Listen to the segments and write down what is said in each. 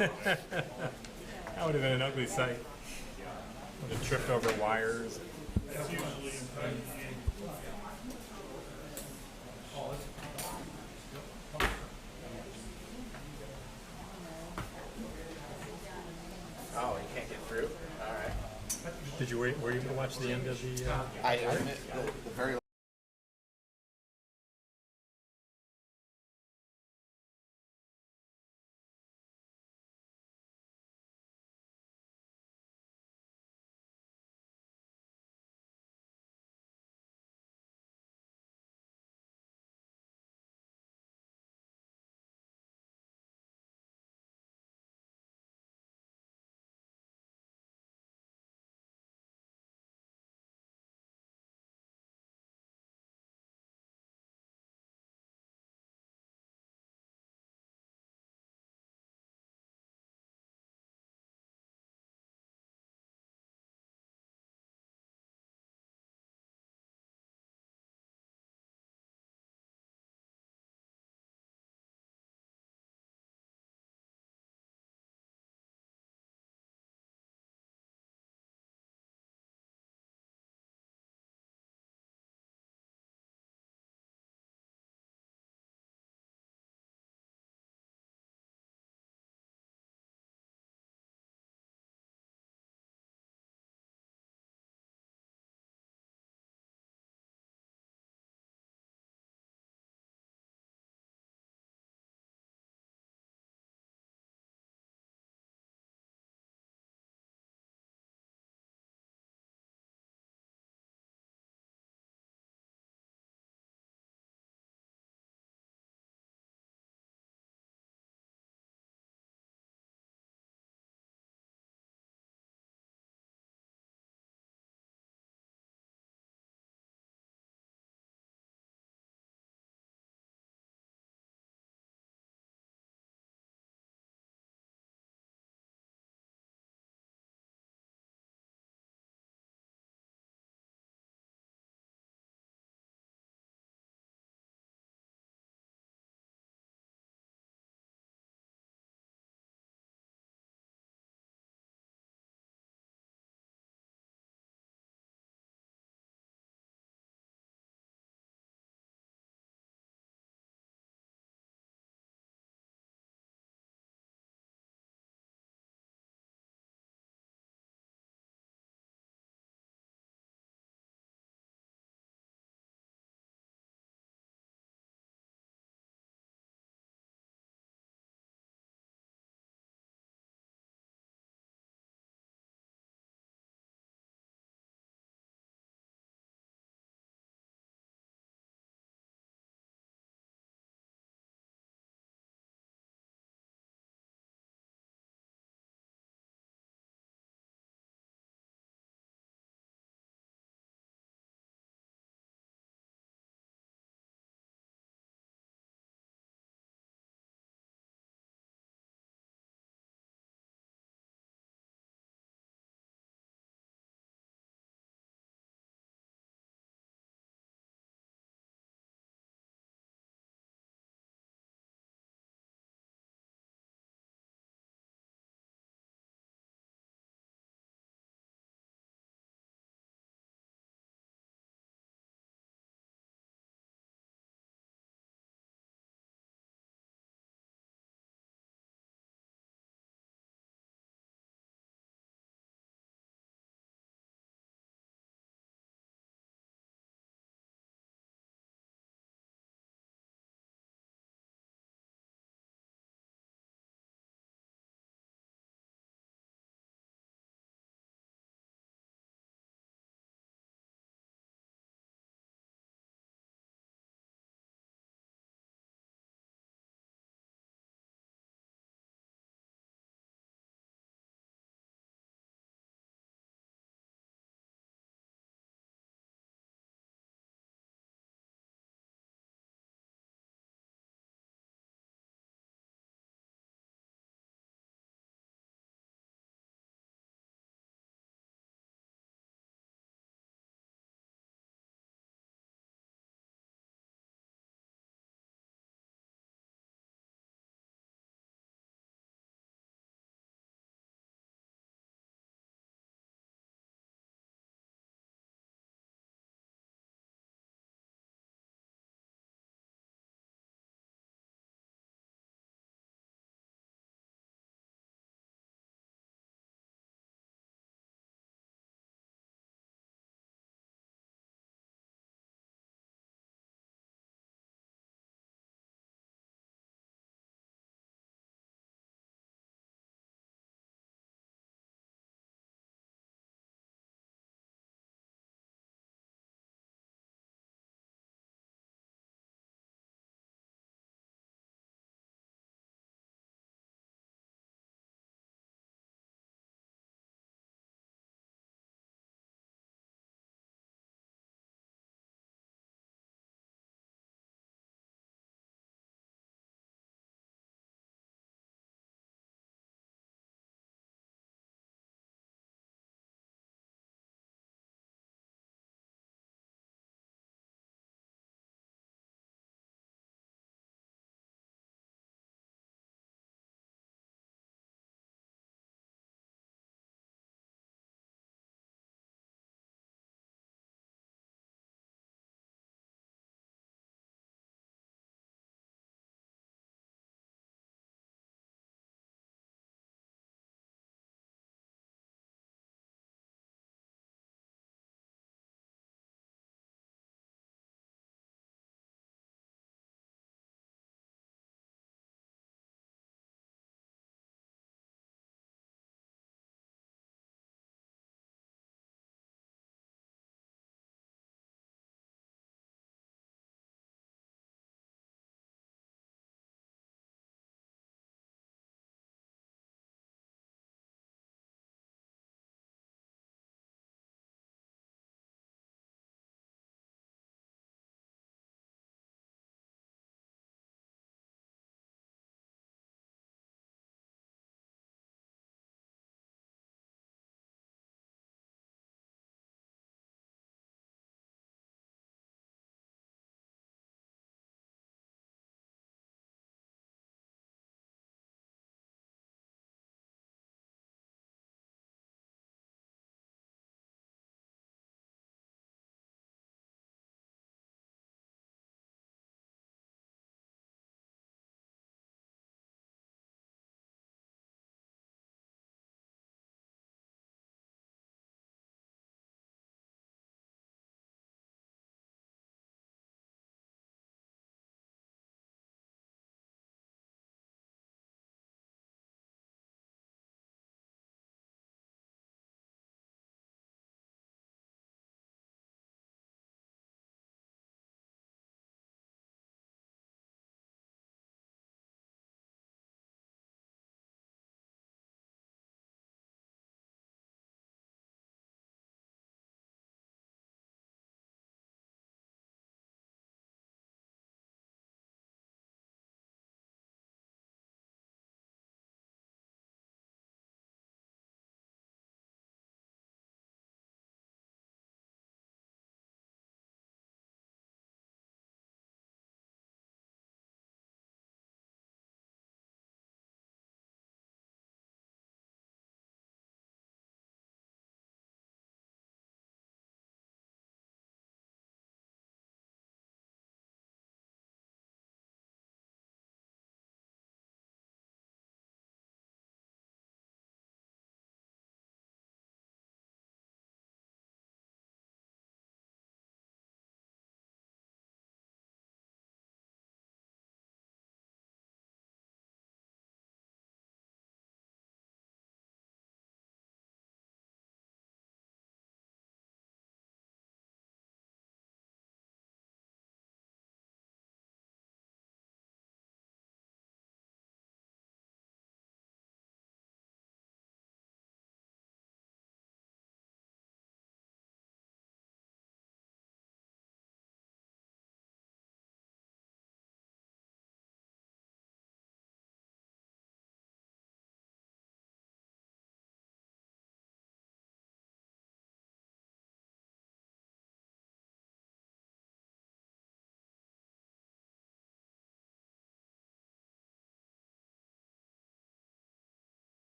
That would have been an ugly sight. Would have tripped over wires. Oh, you can't get through? All right. Did you were you able to watch the end of the? I admit the very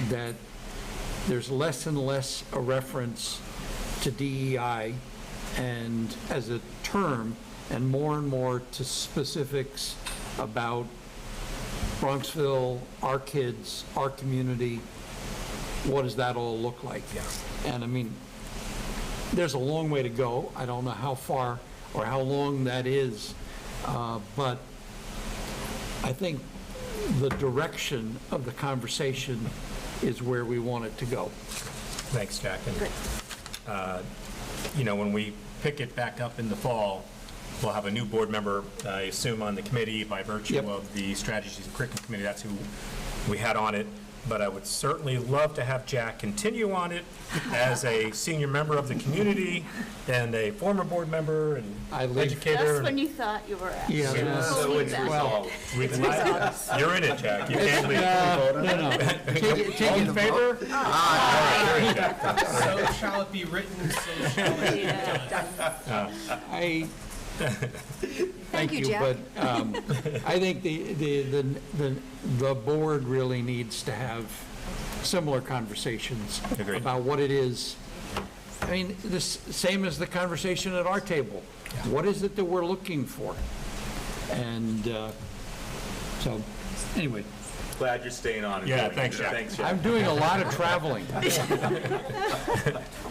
that there's less and less a reference to DEI and as a term, and more to specifics about Bronxville, our kids, our community. What does that all look like? Yeah. And I mean, there's a long way to go. I don't know how far or how long that is, but I think the direction of the conversation is where we want it to go. Thanks, Jack. And, when we pick it back up in the fall, we'll have a new board member, I assume, on the committee by virtue Yep. of the Strategies and Curriculum Committee. That's who we had on it. But I would certainly love to have Jack continue on it as a senior member of the community and a former board member and educator. Just when you thought you were out. Yeah, So it's well, resolved. You're in it, Jack. You can't leave. no. All in favor? All right, there you go. So shall it be written, so shall it be done. I, Thank you, Jack. but I think the board really needs to have similar conversations Agreed. about what it is. I mean, this same as the conversation at our table. What is it that we're looking for? And so, anyway, Glad you're staying on. and Yeah, doing thanks, it. Jack. Thanks, Jack. I'm doing a lot of traveling.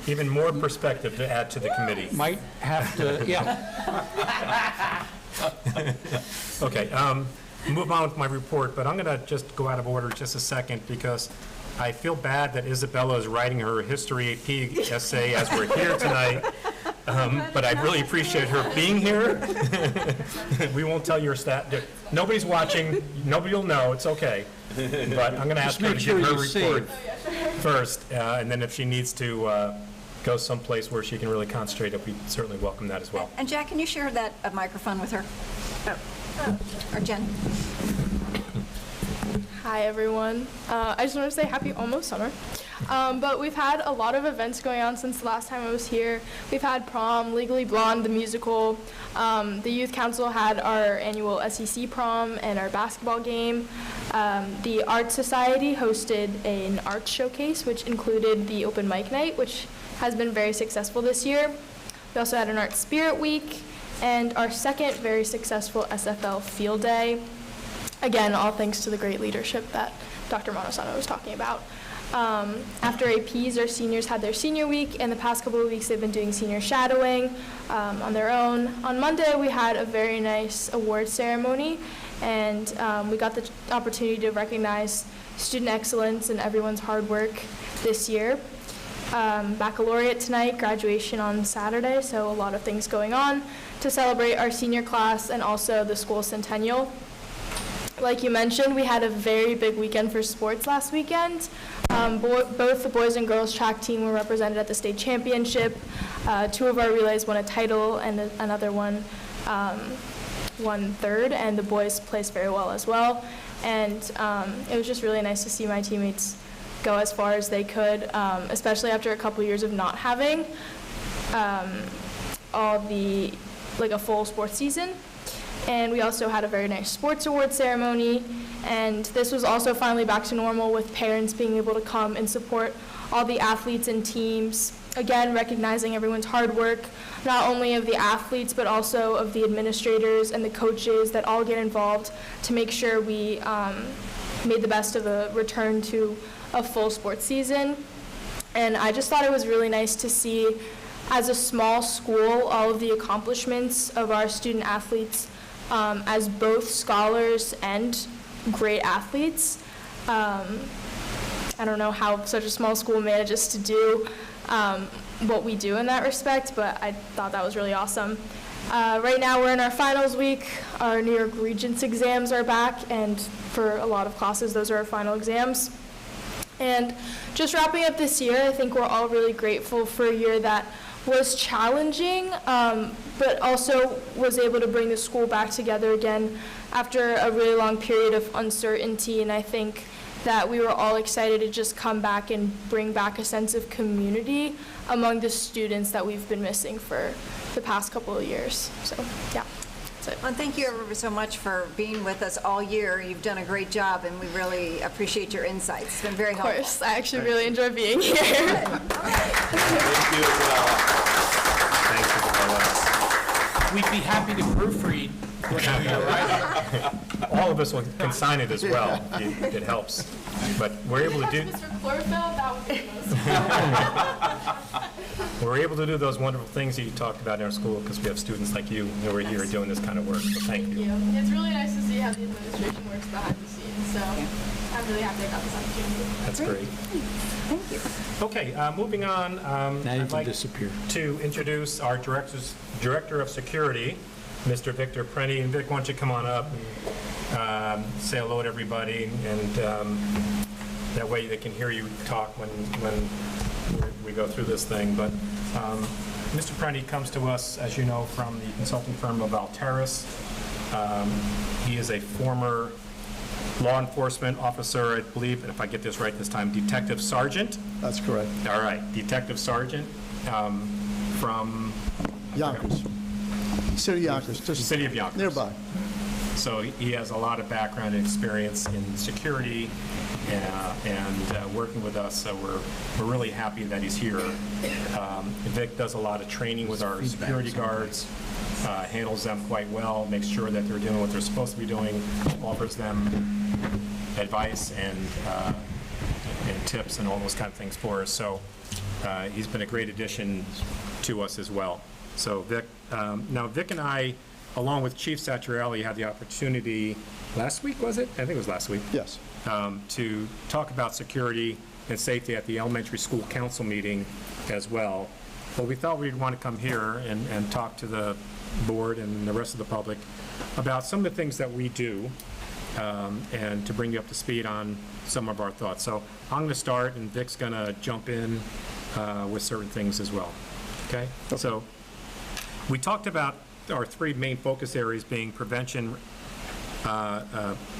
Even more perspective to add to the committee. Might have to, yeah. Okay, move on with my report, but I'm going to just go out of order just a second because I feel bad that Isabella is writing her history AP essay as we're here tonight, but I really appreciate her being here. We won't tell your stat. Nobody's watching. Nobody will know. It's okay. But I'm going to ask her to make give sure her you report first, and then if she needs to go someplace where she can really concentrate, we certainly welcome that as well. And Jack, can you share that microphone with her? Or Jen? Hi, everyone. I just want to say happy almost summer. But we've had a lot of events going on since the last time I was here. We've had prom, Legally Blonde, the musical. The Youth Council had our annual SEC prom and our basketball game. The Art Society hosted an art showcase, which included the open mic night, which has been very successful this year. We also had an Art Spirit Week and our second very successful SFL Field Day. Again, all thanks to the great leadership that Dr. Montesano was talking about. After APs, our seniors had their senior week, and the past couple of weeks they've been doing senior shadowing on their own. On Monday, we had a very nice award ceremony, and we got the opportunity to recognize student excellence and everyone's hard work this year. Baccalaureate tonight, graduation on Saturday, so a lot of things going on to celebrate our senior class and also the school centennial. Like you mentioned, we had a very big weekend for sports last weekend. Both the boys and girls track team were represented at the state championship. Two of our relays won a title and another one won third, and the boys placed very well as well. And it was just really nice to see my teammates go as far as they could, especially after a couple years of not having a full sports season. And we also had a very nice sports award ceremony, and this was also finally back to normal with parents being able to come and support all the athletes and teams. Again, recognizing everyone's hard work, not only of the athletes, but also of the administrators and the coaches that all get involved to make sure we made the best of a return to a full sports season. And I just thought it was really nice to see, as a small school, all of the accomplishments of our student athletes as both scholars and great athletes. I don't know how such a small school manages to do what we do in that respect, but I thought that was really awesome. Right now we're in our finals week. Our New York Regents exams are back, and for a lot of classes, those are our final exams. And just wrapping up this year, I think we're all really grateful for a year that was challenging, but also was able to bring the school back together again after a really long period of uncertainty. And I think that we were all excited to just come back and bring back a sense of community among the students that we've been missing for the past couple of years. So, yeah. Well, thank you ever so much for being with us all year. You've done a great job, and we really appreciate your insights. It's been very Of helpful. course, I actually really enjoy being here. Thank you as well. Thanks for the We'd be happy to proofread whatever you're writing. all of us can sign it as well. It helps. But we're able to do. Mr. Chlorophyll, that would be the most. We're able to do those wonderful things that you talked about in our school because we have students like you who are here doing this kind of work. So thank you. It's really nice to see how the administration works behind the scenes, so I'm really happy I got this opportunity. That's great. Thank you. Okay, moving on. Now you I'd can like disappear. to introduce our Director of Security, Mr. Victor Prenny. And Vic, why don't you come on up and say hello to everybody, and that way they can hear you talk when we go through this thing. But Mr. Prenny comes to us, as you know, from the consulting firm of Alteris. He is a former law enforcement officer, I believe, if I get this right this time, Detective Sergeant. That's correct. All right, Detective Sergeant from Yonkers. City of Yonkers, just City of Yonkers. nearby. So he has a lot of background and experience in security and working with us, so we're really happy that he's here. Vic does a lot of training with our security guards, handles them quite well, makes sure that they're doing what they're supposed to be doing, offers them advice and tips and all those kind of things for us. So he's been a great addition to us as well. So Vic, now Vic and I, along with Chief Satrielli, had the opportunity last week, was it? I think it was last week. Yes. To talk about security and safety at the elementary school council meeting as well. But we thought we'd want to come here and talk to the board and the rest of the public about some of the things that we do and to bring you up to speed on some of our thoughts. So I'm going to start, and Vic's going to jump in with certain things as well. Okay? So we talked about our three main focus areas being prevention,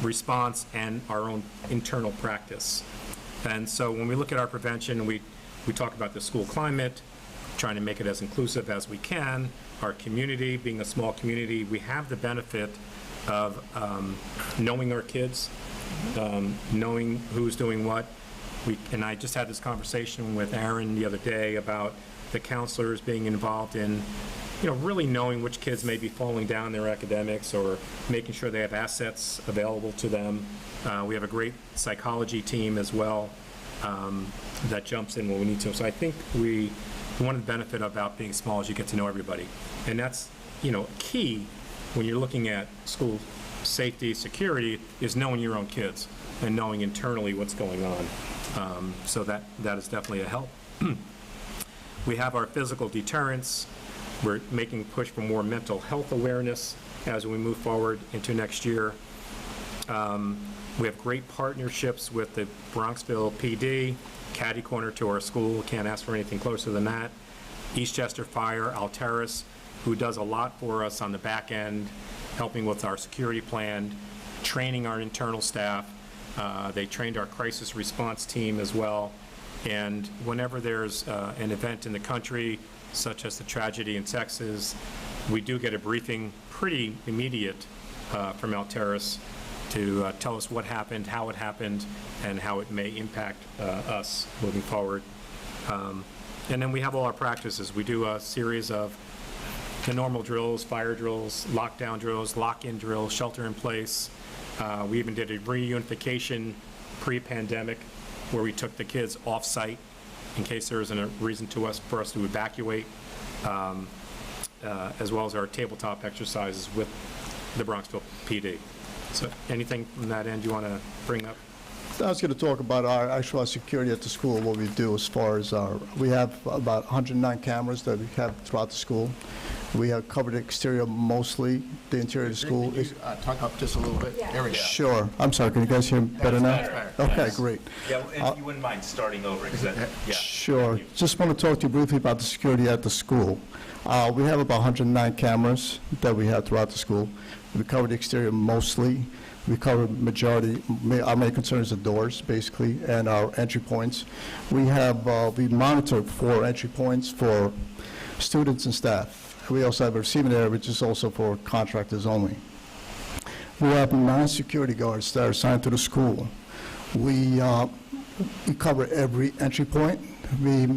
response, and our own internal practice. And so when we look at our prevention, we talk about the school climate, trying to make it as inclusive as we can, our community, being a small community, we have the benefit of knowing our kids, knowing who's doing what. And I just had this conversation with Aaron the other day about the counselors being involved in really knowing which kids may be falling down in their academics or making sure they have assets available to them. We have a great psychology team as well that jumps in when we need to. So I think one of the benefit about being small is you get to know everybody. And that's, key when you're looking at school safety, security, is knowing your own kids and knowing internally what's going on. So that is definitely a help. We have our physical deterrence. We're making a push for more mental health awareness as we move forward into next year. We have great partnerships with the Bronxville PD, catty corner to our school, can't ask for anything closer than that. Eastchester Fire, Alteris, who does a lot for us on the back end, helping with our security plan, training our internal staff. They trained our crisis response team as well. And whenever there's an event in the country, such as the tragedy in Texas, we do get a briefing pretty immediate from Alteris to tell us what happened, how it happened, and how it may impact us moving forward. And then we have all our practices. We do a series of the normal drills, fire drills, lockdown drills, lock-in drills, shelter in place. We even did a reunification pre-pandemic where we took the kids off-site in case there isn't a reason for us to evacuate, as well as our tabletop exercises with the Bronxville PD. So anything from that end you want to bring up? I was going to talk about our security at the school, what we do as far as we have about 109 cameras that we have throughout the school. We have covered the exterior mostly, the interior of the school. Can you talk up just a little bit? Yeah. There we go. Sure. I'm sorry, can you guys hear me better now? That's better. Okay, great. Yeah, and if you wouldn't mind starting over, because that, yeah. Sure. Just want to talk to you briefly about the security at the school. We have about 109 cameras that we have throughout the school. We cover the exterior mostly. We cover majority, our main concern is the doors, basically, and our entry points. We have, we monitor 4 entry points for students and staff. We also have a receiving area, which is also for contractors only. We have 9 security guards that are assigned to the school. We cover every entry point. We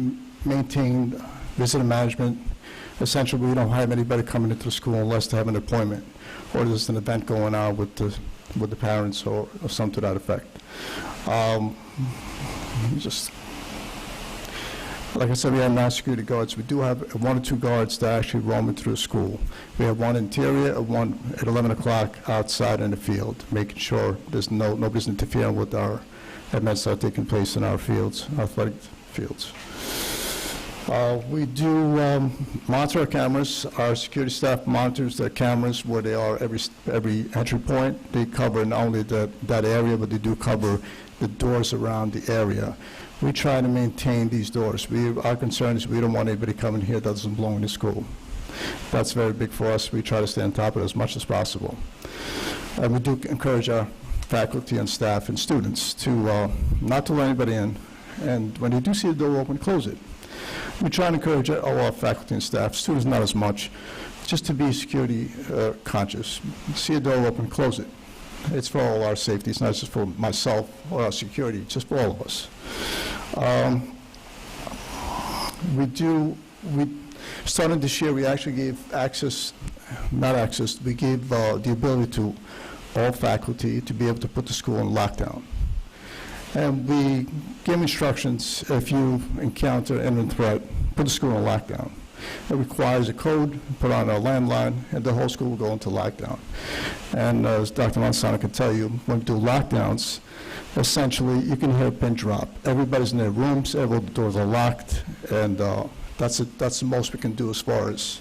maintain visitor management. Essentially, we don't have anybody coming into the school unless they have an appointment or there's an event going on with the parents or something to that effect. Like I said, we have 9 security guards. We do have 1 or 2 guards that actually roam through the school. We have 1 interior and 1 at 11 o'clock outside in the field, making sure there's nobody's interfering with our events that are taking place in our fields, athletic fields. We do monitor our cameras. Our security staff monitors their cameras where they are every entry point. They cover not only that area, but they do cover the doors around the area. We try to maintain these doors. Our concern is we don't want anybody coming here that doesn't belong in the school. That's very big for us. We try to stay on top of it as much as possible. And we do encourage our faculty and staff and students to not to let anybody in. And when they do see the door open, close it. We try and encourage all our faculty and staff, students not as much, just to be security conscious. See a door open, close it. It's for all our safety. It's not just for myself or our security, it's just for all of us. Starting this year, we actually gave we gave the ability to all faculty to be able to put the school in lockdown. And we give instructions, if you encounter an imminent threat, put the school in lockdown. It requires a code, put on a landline, and the whole school will go into lockdown. And as Dr. Mansano can tell you, when we do lockdowns, essentially you can hear a pin drop. Everybody's in their rooms, the doors are locked, and that's the most we can do as far as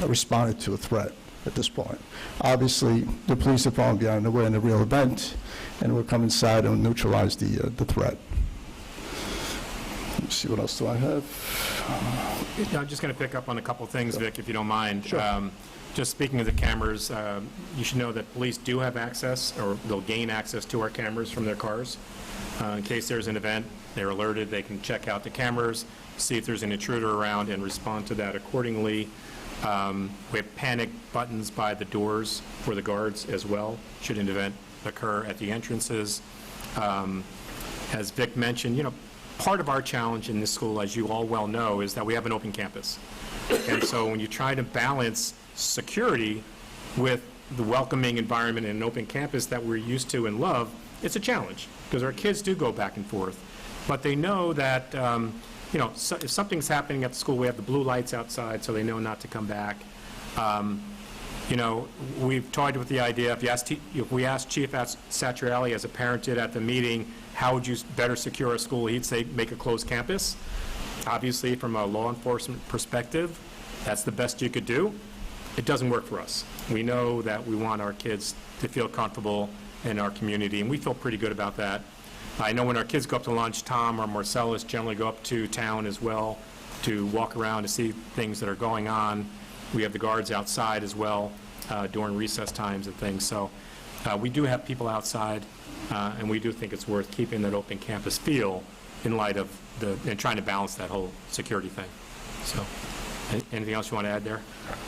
responding to a threat at this point. Obviously, the police department, we're in a real event, and we'll come inside and neutralize the threat. Let's see, what else do I have? I'm just going to pick up on a couple things, Vic, if you don't mind. Sure. Just speaking of the cameras, you should know that police do have access, or they'll gain access to our cameras from their cars. In case there's an event, they're alerted, they can check out the cameras, see if there's an intruder around, and respond to that accordingly. We have panic buttons by the doors for the guards as well, should an event occur at the entrances. As Vic mentioned, part of our challenge in this school, as you all well know, is that we have an open campus. And so when you try to balance security with the welcoming environment in an open campus that we're used to and love, it's a challenge, because our kids do go back and forth. But they know that, if something's happening at the school, we have the blue lights outside, so they know not to come back. We've toyed with the idea, if we asked Chief Satriali, as a parent did at the meeting, how would you better secure a school, he'd say make a closed campus. Obviously, from a law enforcement perspective, that's the best you could do. It doesn't work for us. We know that we want our kids to feel comfortable in our community, and we feel pretty good about that. I know when our kids go up to lunch, Tom or Marcellus generally go up to town as well to walk around to see things that are going on. We have the guards outside as well during recess times and things. So we do have people outside, and we do think it's worth keeping that open campus feel in light of and trying to balance that whole security thing. So anything else you want to add there?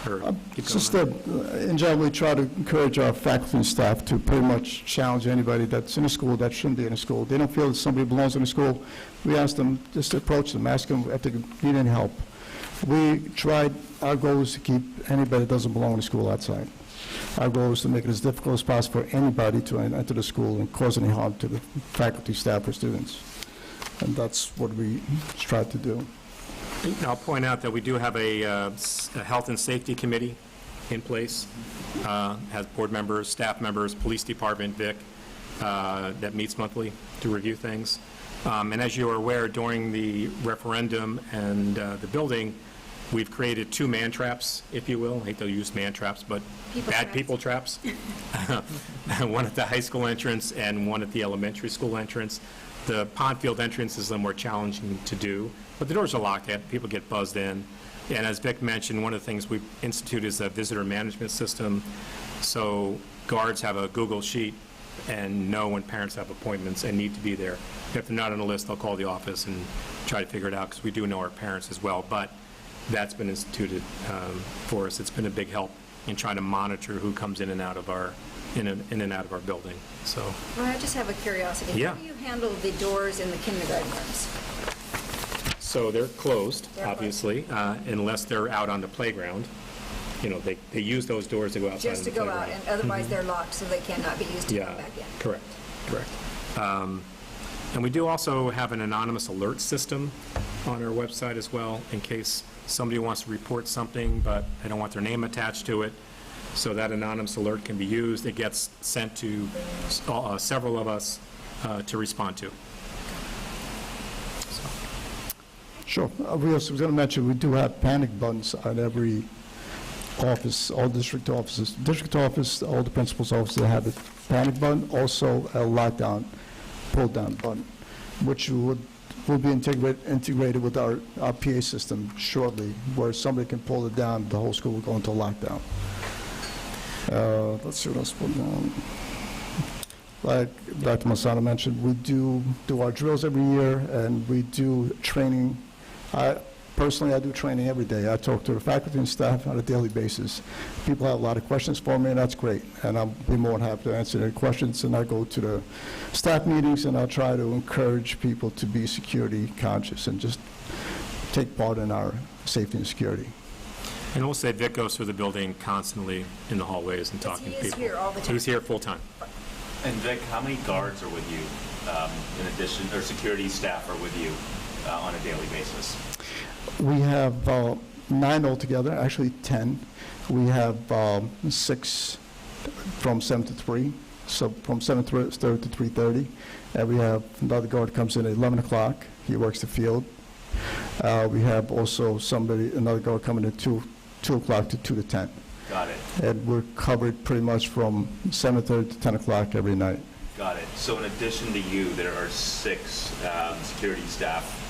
Or keep going? Just in general, we try to encourage our faculty and staff to pretty much challenge anybody that's in a school that shouldn't be in a school. If they don't feel that somebody belongs in a school, we ask them just to approach them, ask them if they need any help. Our goal is to keep anybody that doesn't belong in the school outside. Our goal is to make it as difficult as possible for anybody to enter the school and cause any harm to the faculty, staff, or students. And that's what we try to do. I'll point out that we do have a health and safety committee in place, has board members, staff members, police department, Vic, that meets monthly to review things. And as you are aware, during the referendum and the building, we've created 2 man traps, if you will. I hate to use man traps, but people traps. One at the high school entrance and one at the elementary school entrance. The pond field entrance is a little more challenging to do, but the doors are locked. People get buzzed in. And as Vic mentioned, one of the things we've instituted is a visitor management system. So guards have a Google sheet and know when parents have appointments and need to be there. If they're not on the list, they'll call the office and try to figure it out, because we do know our parents as well. But that's been instituted for us. It's been a big help in trying to monitor who comes in and out of our building. So, Well, I just have a curiosity. Yeah. How do you handle the doors in the kindergarten rooms? so they're closed, They're closed. obviously, unless they're out on the playground. You know, they use those doors to go outside Just on to the go playground. out, and otherwise they're locked, so they cannot be used to Yeah, come back in? correct. And we do also have an anonymous alert system on our website as well, in case somebody wants to report something, but they don't want their name attached to it. So that anonymous alert can be used. It gets sent to several of us to respond to. Sure. We also was going to mention, we do have panic buttons on every office, all district offices. District office, all the principal's offices, they have a panic button, also a lockdown, pull-down button, which will be integrated with our PA system shortly, where somebody can pull it down, the whole school will go into lockdown. Let's see what else put down. Like Dr. Masano mentioned, we do our drills every year, and we do training. Personally, I do training every day. I talk to the faculty and staff on a daily basis. People have a lot of questions for me, and that's great. And I'll be more than happy to answer their questions. And I go to the staff meetings, and I'll try to encourage people to be security conscious and just take part in our safety and security. And we'll say Vic goes through the building constantly in the hallways and talking to people. He is here all the time. He's here full-time. And Vic, how many guards are with you in addition, or security staff are with you on a daily basis? We have 9 altogether, actually 10. We have 6 from 7 to 3, so from 7:30 to 3:30. And we have another guard comes in at 11 o'clock. He works the field. We have also another guard coming at 2 o'clock to 2 to 10. Got it. And we're covered pretty much from 7:30 to 10 o'clock every night. Got it. So in addition to you, there are 6 security staff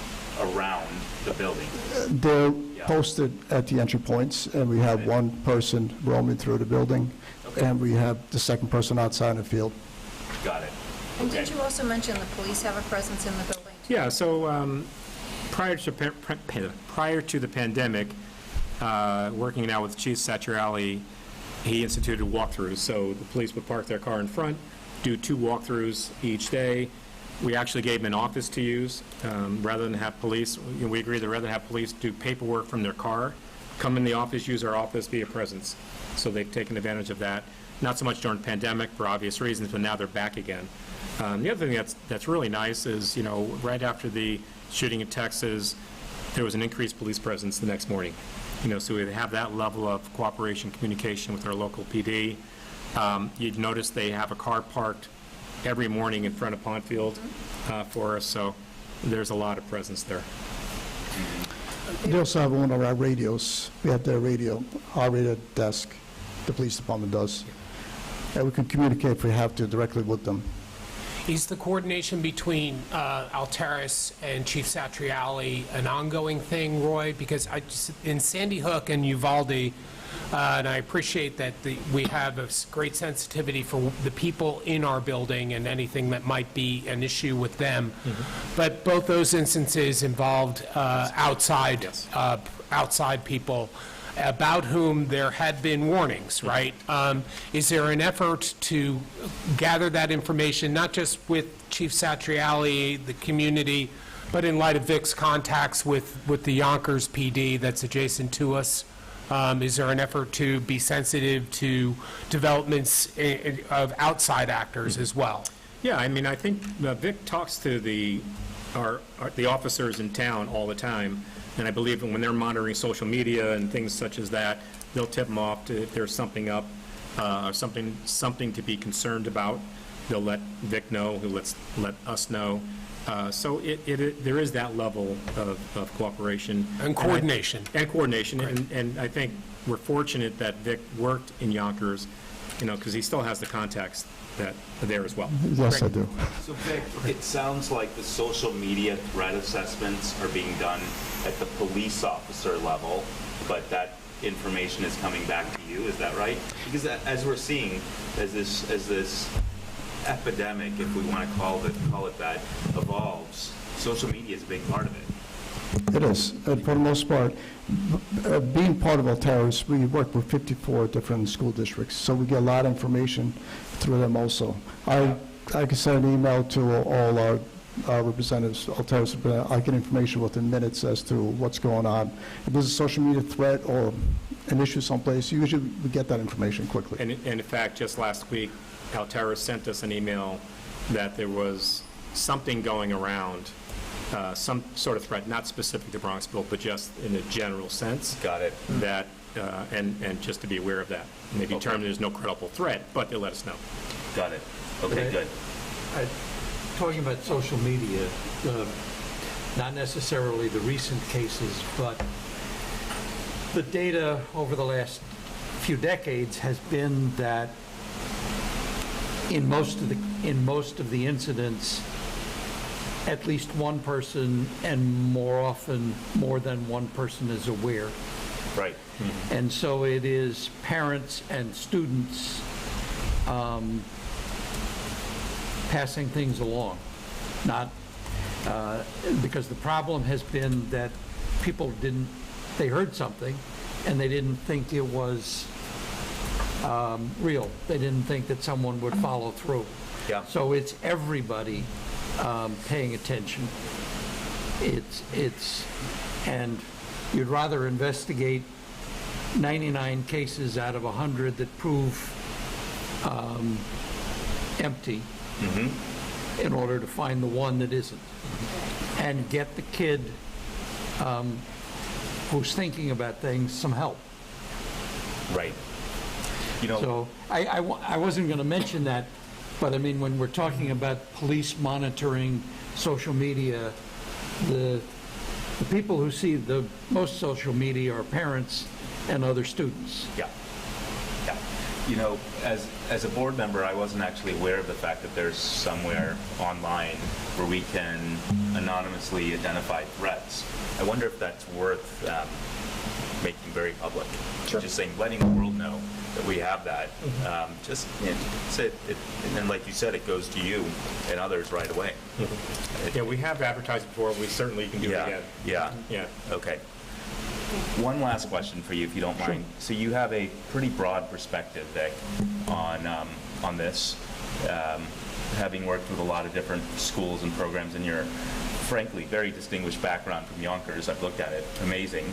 around the building. They're Yeah. posted at the entry points, and we have one person roaming through the building, Okay. and we have the second person outside in the field. Got it. And Okay. did you also mention the police have a presence in the building? Yeah, so prior to the pandemic, working now with Chief Satriali, he instituted walkthroughs. So the police would park their car in front, do 2 walkthroughs each day. We actually gave them an office to use rather than have police. We agreed that rather than have police do paperwork from their car, come in the office, use our office, be a presence. So they've taken advantage of that. Not so much during the pandemic for obvious reasons, but now they're back again. The other thing that's really nice is, right after the shooting in Texas, there was an increased police presence the next morning. So we have that level of cooperation, communication with our local PD. You'd notice they have a car parked every morning in front of Pondfield for us, so there's a lot of presence there. They also have one of our radios. We have their radio, our radio desk, the police department does. And we can communicate if we have to directly with them. Is the coordination between Alteris and Chief Satriali an ongoing thing, Roy? Because in Sandy Hook and Uvalde, and I appreciate that we have a great sensitivity for the people in our building and anything that might be an issue with them. But both those instances involved outside people about whom there had been warnings, right? Is there an effort to gather that information, not just with Chief Satriali, the community, but in light of Vic's contacts with the Yonkers PD that's adjacent to us? Is there an effort to be sensitive to developments of outside actors as well? Yeah, I think Vic talks to the officers in town all the time, and I believe when they're monitoring social media and things such as that, they'll tip them off if there's something up, or something to be concerned about. They'll let Vic know, he'll let us know. So there is that level of cooperation. And coordination. And I think we're fortunate that Vic worked in Yonkers, because he still has the contacts that are there as well. Yes, I do. So Vic, it sounds like the social media threat assessments are being done at the police officer level, but that information is coming back to you, is that right? Because as we're seeing, as this epidemic, if we want to call it that, evolves, social media is a big part of it. It is, and for the most part, being part of Altaris, we work with 54 different school districts, so we get a lot of information through them also. I can send an email to all our representatives, Altaris, I get information within minutes as to what's going on. If there's a social media threat or an issue someplace, usually we get that information quickly. And in fact, just last week, Altaris sent us an email that there was something going around, some sort of threat, not specific to Bronxville, but just in a general sense. Got it. That, and just to be aware of that. And they determined there's no credible threat, but they let us know. Got it. Okay, good. Talking about social media, not necessarily the recent cases, but the data over the last few decades has been that in most of the incidents, at least one person, and more often more than one person, is aware. Right. And so it is parents and students passing things along, not, because the problem has been that people they heard something and they didn't think it was real. They didn't think that someone would follow through. Yeah. So it's everybody paying attention. And you'd rather investigate 99 cases out of 100 that prove empty in order to find the one that isn't, and get the kid who's thinking about things some help. Right. You know, So I wasn't going to mention that, but I mean, when we're talking about police monitoring social media, the people who see the most social media are parents and other students. yeah. Yeah. You know, as a board member, I wasn't actually aware of the fact that there's somewhere online where we can anonymously identify threats. I wonder if that's worth making very public. Sure. Just saying, letting the world know that we have that. Just, and then like you said, it goes to you and others right away. Yeah, we have advertised before, we certainly can do it again. Yeah. Yeah. Okay. One last question for you, if you don't mind. So you have a pretty broad perspective, Vic, on this, having worked with a lot of different schools and programs in your, frankly, very distinguished background from Yonkers. I've looked at it. Amazing.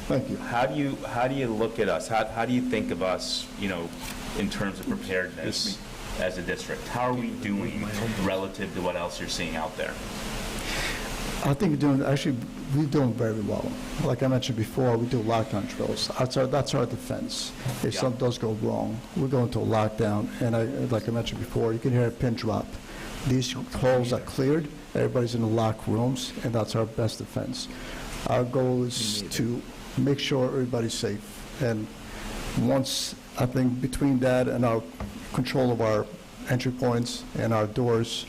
Thank you. How do you look at us? How do you think of us, you know, in terms of preparedness as a district? How are we doing relative to what else you're seeing out there? I think we're doing very well. Like I mentioned before, we do lockdown drills. That's our defense. If something does go wrong, we go into a lockdown, and like I mentioned before, you can hear a pin drop. These holes are cleared, everybody's in the locked rooms, and that's our best defense. Our goal is to make sure everybody's safe. And once, I think between that and our control of our entry points and our doors,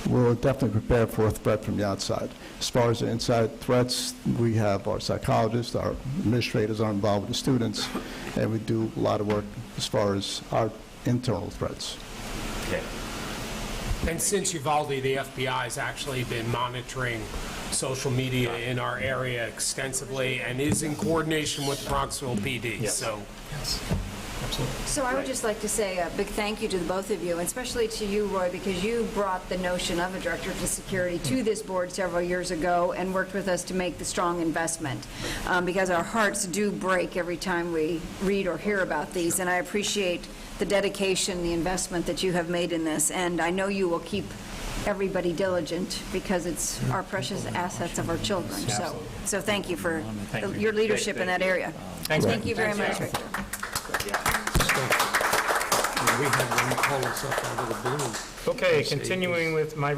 we'll definitely prepare for a threat from the outside. As far as the inside threats, we have our psychologists, our administrators are involved with the students, and we do a lot of work as far as our internal threats. Okay. And since Uvalde, the FBI has actually been monitoring social media in our area extensively and is in coordination with Bronxville PD. Yes. So, Absolutely. So I would just like to say a big thank you to the both of you, and especially to you, Roy, because you brought the notion of a director of security to this board several years ago and worked with us to make the strong investment, because our hearts do break every time we read or hear about these, and I appreciate the dedication, the investment that you have made in this, and I know you will keep everybody diligent because it's our precious assets of our children. So thank you for your leadership in that area. Thanks, Thank you very Thanks, much, Victor. Victor. We had one call us up out of the blue. Okay, continuing with my,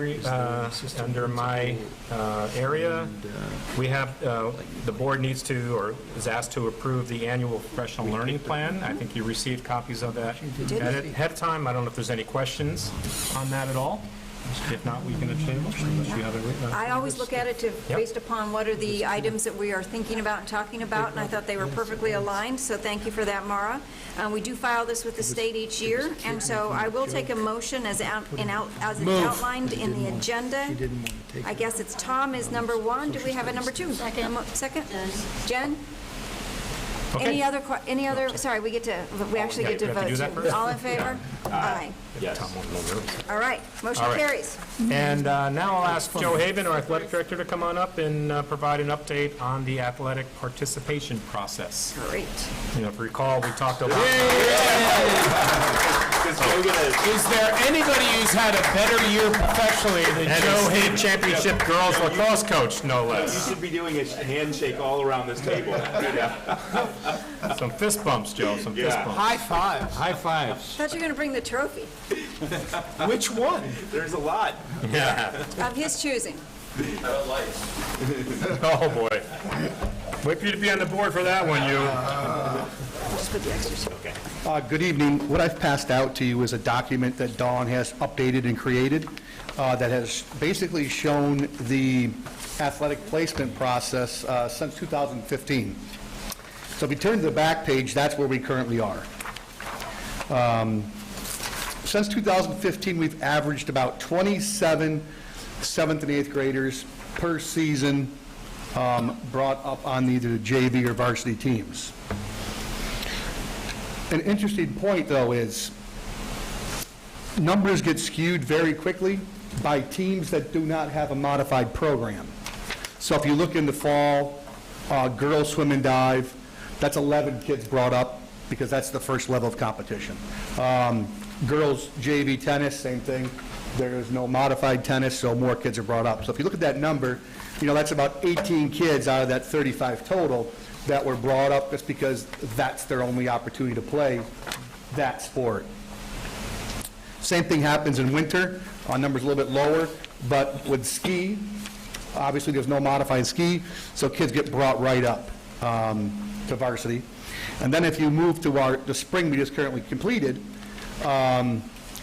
under my area, we have, the board needs to, or is asked to approve the annual professional learning plan. I think you received copies of that ahead of time. I don't know if there's any questions on that at all. If not, we can entertain a motion unless you have it. I always look at it based upon what are the items that we are thinking about and talking about, and I thought they were perfectly aligned, so thank you for that, Mara. We do file this with the state each year, and so I will take a motion as outlined in the agenda I guess it's Tom is number 1. Do we have a number 2? Second? Jen? Okay. Any other, sorry, we actually get to we have to do vote. that first? All in favor? Aye. Yes. Tom won't know nervous. All right, motion All right. carries. And now I'll ask Joe Haven, our athletic director, to come on up and provide an update on the athletic participation process. Great. You know, if you recall, we talked a lot. Is there anybody who's had a better year professionally than And Joe a Haven? state championship girls lacrosse coach, no You less. should be doing a handshake all around this table. Some fist bumps, Joe, some fist Yeah. bumps. High five. High fives. Thought you were going to bring the trophy Which one? There's a lot. Yeah. of his choosing. Oh, boy. Wait for you to be on the board for that one, you. Just put the extras. Okay. Good evening. What I've passed out to you is a document that Dawn has updated and created that has basically shown the athletic placement process since 2015. So if you turn to the back page, that's where we currently are. Since 2015, we've averaged about 27 7th and 8th graders per season brought up on either the JV or varsity teams. An interesting point, though, is numbers get skewed very quickly by teams that do not have a modified program. So if you look in the fall, girls swim and dive, that's 11 kids brought up because that's the first level of competition. Girls JV tennis, same thing. There is no modified tennis, so more kids are brought up. So if you look at that number, that's about 18 kids out of that 35 total that were brought up just because that's their only opportunity to play that sport. Same thing happens in winter. Our number's a little bit lower, but with ski, obviously there's no modified ski, so kids get brought right up to varsity. And then if you move to the spring we just currently completed,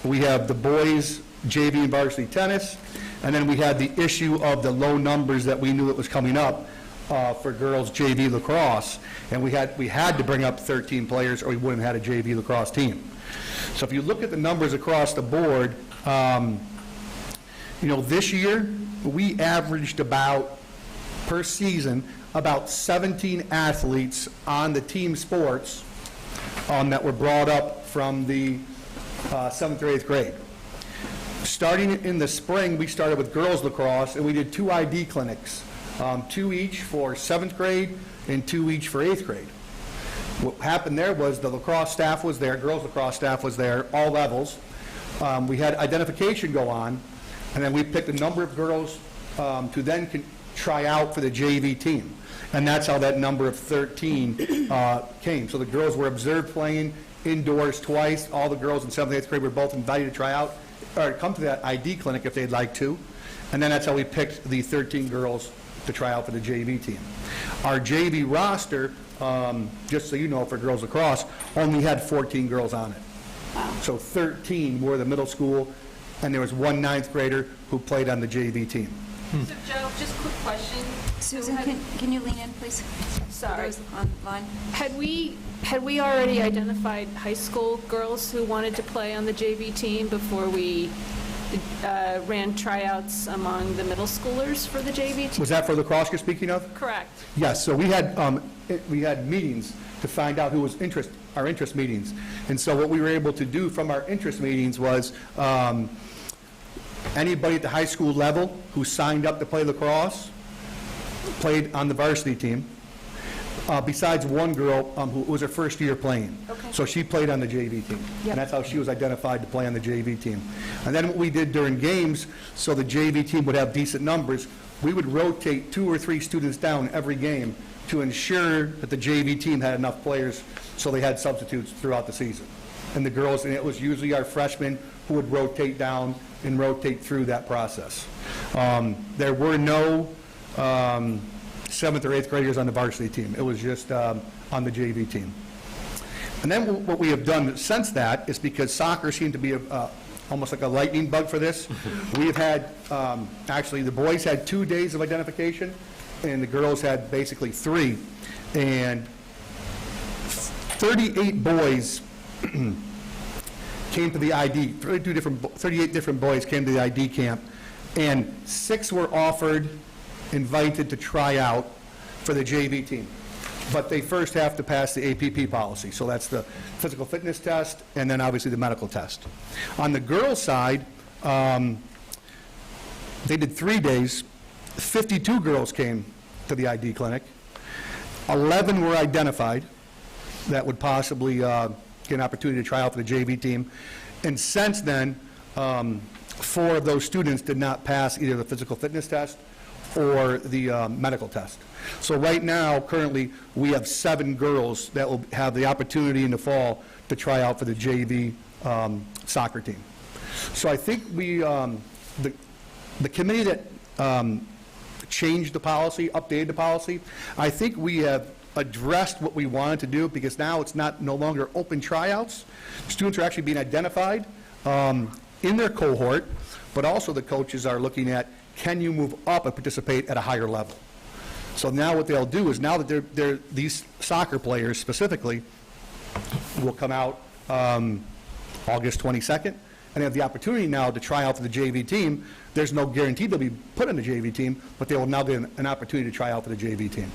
we have the boys JV and varsity tennis, and then we had the issue of the low numbers that we knew it was coming up for girls JV lacrosse, and we had to bring up 13 players or we wouldn't have had a JV lacrosse team. So if you look at the numbers across the board, this year we averaged about, per season, about 17 athletes on the team sports that were brought up from the 7th or 8th grade. Starting in the spring, we started with girls lacrosse, and we did 2 ID clinics, 2 each for 7th grade and 2 each for 8th grade. What happened there was the lacrosse staff was there, girls lacrosse staff was there, all levels. We had identification go on, and then we picked a number of girls to then try out for the JV team. And that's how that number of 13 came. So the girls were observed playing indoors twice. All the girls in 7th and 8th grade were both invited to try out or come to that ID clinic if they'd like to. And then that's how we picked the 13 girls to try out for the JV team. Our JV roster, just so you know, for girls lacrosse, only had 14 girls on it. So 13 were the middle school, and there was 1 9th grader who played on the JV team. So Joe, just a quick question. Susan, can you lean in, please? Sorry. For those online. Had we already identified high school girls who wanted to play on the JV team before we ran tryouts among the middle schoolers for the JV team? Was that for lacrosse you're speaking of? Correct. Yes, so we had meetings to find out who was our interest meetings. And so what we were able to do from our interest meetings was anybody at the high school level who signed up to play lacrosse played on the varsity team, besides one girl who was her first year playing. Okay. So she played on the JV team. Yep. And that's how she was identified to play on the JV team. And then what we did during games, so the JV team would have decent numbers, we would rotate 2 or 3 students down every game to ensure that the JV team had enough players so they had substitutes throughout the season. And the girls, and it was usually our freshmen who would rotate down and rotate through that process. There were no 7th or 8th graders on the varsity team. It was just on the JV team. And then what we have done since that is because soccer seemed to be almost like a lightning bug for this. We have had, actually the boys had 2 days of identification and the girls had basically 3. And 38 boys came to the ID, 38 different boys came to the ID camp and 6 were invited to try out for the JV team. But they first have to pass the APP policy, so that's the physical fitness test, and then obviously the medical test. On the girls' side, they did 3 days. 52 girls came to the ID clinic. 11 were identified that would possibly get an opportunity to try out for the JV team. And since then, 4 of those students did not pass either the physical fitness test or the medical test. So right now, currently, we have 7 girls that will have the opportunity in the fall to try out for the JV soccer team. So I think we, the committee that changed the policy, updated the policy, I think we have addressed what we wanted to do, because now it's no longer open tryouts. Students are actually being identified in their cohort, but also the coaches are looking at, can you move up and participate at a higher level? So now what they'll do is, now that these soccer players specifically will come out August 22nd, and have the opportunity now to try out for the JV team. There's no guarantee they'll be put on the JV team, but they will now get an opportunity to try out for the JV team.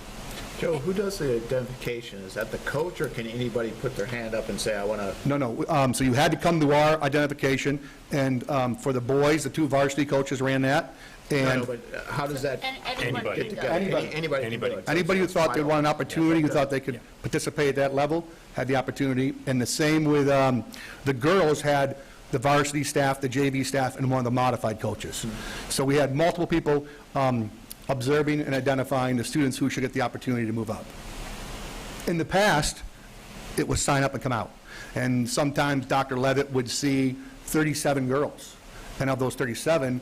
Joe, who does the identification? Is that the coach, or can anybody put their hand up and say, I want to? No. So you had to come to our identification, and for the boys, the 2 varsity coaches ran that. And but how does that? Anybody. Get together? Anybody. can do it. So anybody who it's thought they'd final. want an opportunity, who Yeah, thought they could participate at that level, had the opportunity. And the same with the girls had the varsity staff, the JV staff, and one of the modified coaches. So we had multiple people observing and identifying the students who should get the opportunity to move up. In the past, it was sign up and come out. And sometimes Dr. Levitt would see 37 girls. And of those 37,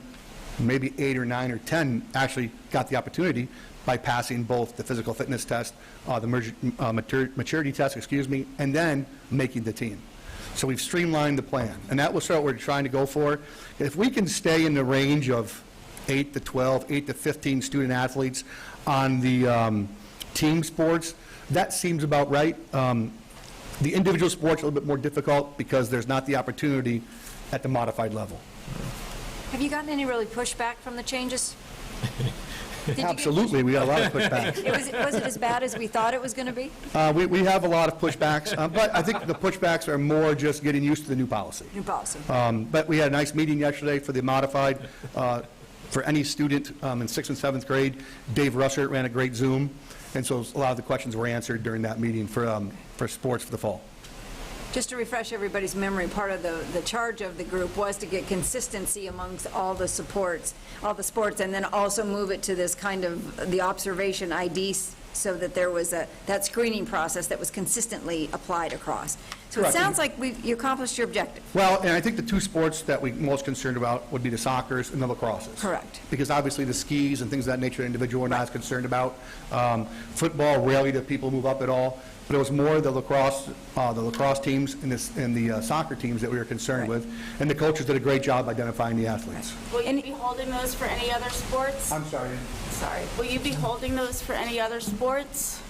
maybe 8 or 9 or 10 actually got the opportunity by passing both the physical fitness test, the maturity test, and then making the team. So we've streamlined the plan, and that was what we're trying to go for. If we can stay in the range of 8 to 12, 8 to 15 student athletes on the team sports, that seems about right. The individual sports are a little bit more difficult because there's not the opportunity at the modified level. Have you gotten any really pushback from the changes? Did you get Absolutely, we got a lot of pushbacks. Was it as bad as we thought it was going to be? We have a lot of pushbacks, but I think the pushbacks are more just getting used to the new policy. New policy. But we had a nice meeting yesterday for the modified, for any student in 6th and 7th grade. Dave Russert ran a great Zoom, and so a lot of the questions were answered during that meeting for sports for the fall. Just to refresh everybody's memory, part of the charge of the group was to get consistency amongst all the sports, and then also move it to this kind of the observation ID, so that there was that screening process that was consistently applied across. So Correct. It sounds like you accomplished your objective. Well, and I think the 2 sports that we're most concerned about would be the soccers and the lacrosses. Correct. Because obviously the skis and things of that nature, individual we're not as concerned about. Football, rarely do people move up at all. But it was more the lacrosse teams and the soccer teams that we were concerned Right. with. And the coaches did a great job identifying the athletes. Will you be holding those for any other sports? I'm sorry. Sorry. Will you be holding those for any other sports?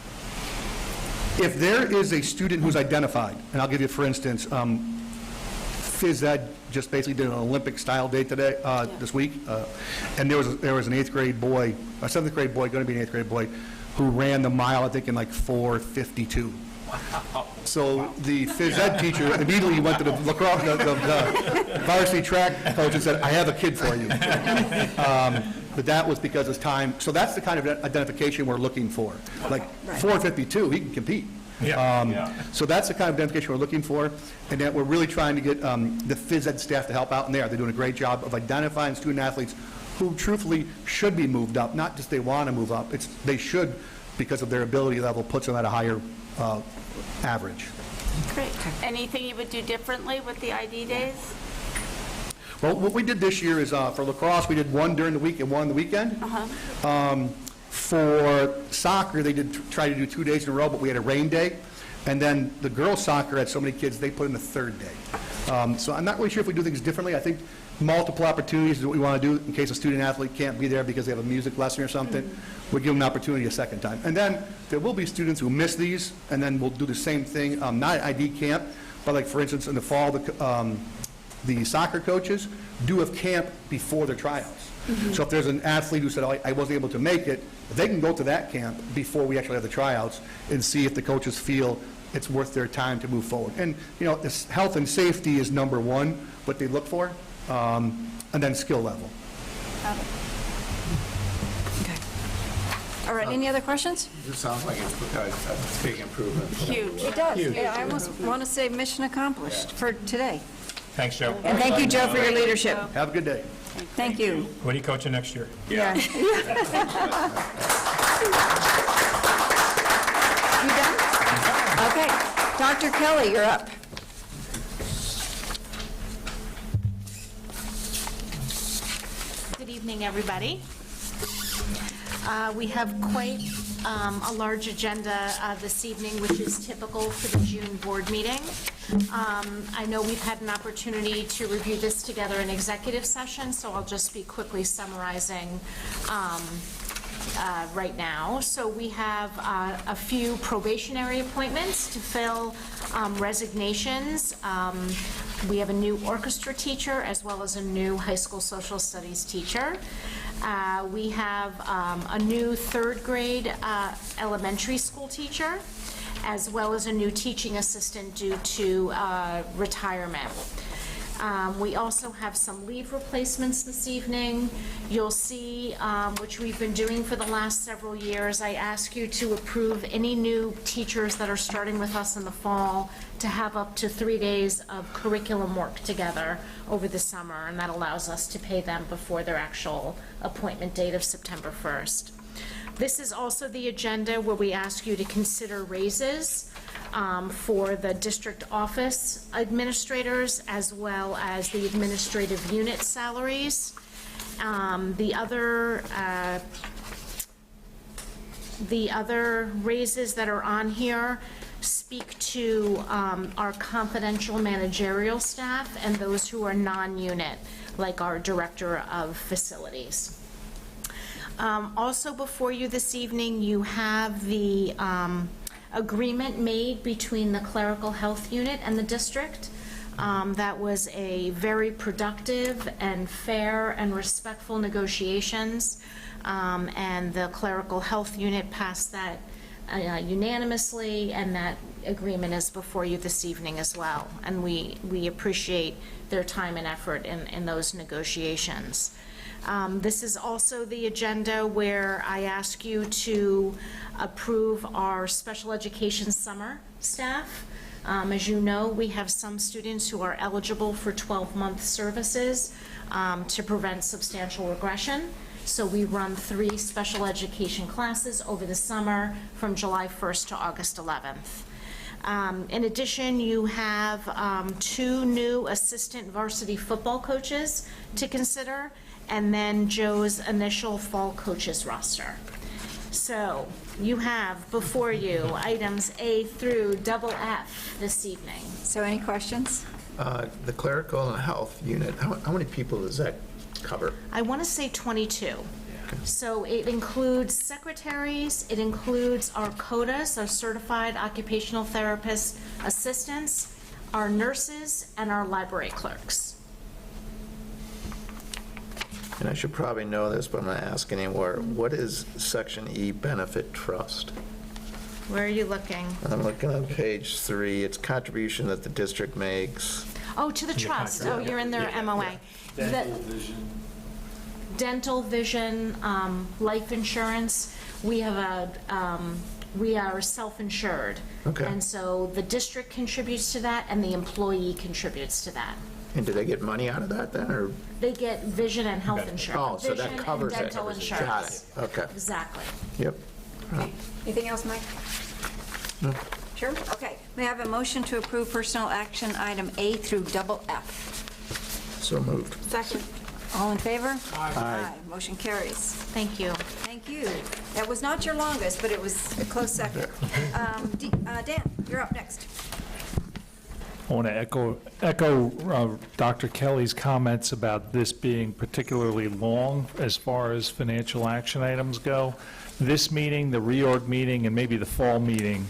If there is a student who's identified, and I'll give you, for instance, phys ed just basically did an Olympic-style day today, this week, and there was an 8th grade boy, a 7th grade boy, going to be an 8th grade boy, who ran the mile, I think, in like 4:52. So the phys ed teacher immediately went to the lacrosse, the varsity track coach and said, I have a kid for you. But that was because it's time. So that's the kind of identification we're looking for. Like 4:52, he can compete. So that's the kind of identification we're looking for, and that we're really trying to get the phys ed staff to help out in there. They're doing a great job of identifying student athletes who truthfully should be moved up, not just they want to move up. They should, because of their ability level, puts them at a higher average. Great. Anything you would do differently with the ID days? Well, what we did this year is for lacrosse, we did one during the week and one on the weekend. For soccer, they did try to do 2 days in a row, but we had a rain day. And then the girls' soccer had so many kids, they put in the 3rd day. So I'm not really sure if we do things differently. I think multiple opportunities is what we want to do in case a student athlete can't be there because they have a music lesson or something. We'll give them an opportunity a second time. And then there will be students who miss these, and then we'll do the same thing, not at ID camp, but like, for instance, in the fall, the soccer coaches do have camp before their tryouts. So if there's an athlete who said, "Oh, I wasn't able to make it," they can go to that camp before we actually have the tryouts and see if the coaches feel it's worth their time to move forward. And, health and safety is number one, what they look for, and then skill level. Okay. All right, any other questions? It sounds like it's a big improvement. Huge. It does. Yeah, I almost want to say mission accomplished for today. Thanks, Joe. And thank you, Joe, for your leadership. Have a good day. Thank you. What are you coaching next year? Yeah. You done? Okay. Dr. Kelly, you're up. Good evening, everybody. We have quite a large agenda this evening, which is typical for the June board meeting. I know we've had an opportunity to review this together in executive session, so I'll just be quickly summarizing right now. So we have a few probationary appointments to fill resignations. We have a new orchestra teacher as well as a new high school social studies teacher. We have a new third grade elementary school teacher, as well as a new teaching assistant due to retirement. We also have some leave replacements this evening. You'll see, which we've been doing for the last several years, I ask you to approve any new teachers that are starting with us in the fall to have up to 3 days of curriculum work together over the summer, and that allows us to pay them before their actual appointment date of September 1st. This is also the agenda where we ask you to consider raises for the district office administrators as well as the administrative unit salaries. The other raises that are on here speak to our confidential managerial staff and those who are non-unit, like our director of facilities. Also before you this evening, you have the agreement made between the clerical health unit and the district. That was a very productive and fair and respectful negotiations, and the clerical health unit passed that unanimously, and that agreement is before you this evening as well. And we appreciate their time and effort in those negotiations. This is also the agenda where I ask you to approve our special education summer staff. As you know, we have some students who are eligible for 12-month services to prevent substantial regression. So we run 3 special education classes over the summer from July 1st to August 11th. In addition, you have 2 new assistant varsity football coaches to consider, and then Joe's initial fall coaches roster. So you have before you items A through double F this evening. So any questions? The clerical and health unit, how many people does that cover? I want to say 22. So it includes secretaries, it includes our CODAs, our certified occupational therapist assistants, our nurses, and our library clerks. And I should probably know this, but I'm not asking anymore. What is Section E benefit trust? Where are you looking? I'm looking on page 3. It's contribution that the district makes. Oh, to the trust. Oh, you're in their MOA. Dental, vision, life insurance. We have we are self-insured. Okay. And so the district contributes to that and the employee contributes to that. And do they get money out of that then, or? They get vision and health insurance. Oh, so that covers it. Vision and dental insurance. Got it, okay. Exactly. Yep. Okay. Anything else, Mike? No. Sure? Okay. May I have a motion to approve personal action item A through double F? So moved. Second. All in favor? Aye. Motion carries. Thank you. Thank you. That was not your longest, but it was a close second. Dan, you're up next. I want to echo Dr. Kelly's comments about this being particularly long as far as financial action items go. This meeting, the reorg meeting, and maybe the fall meeting,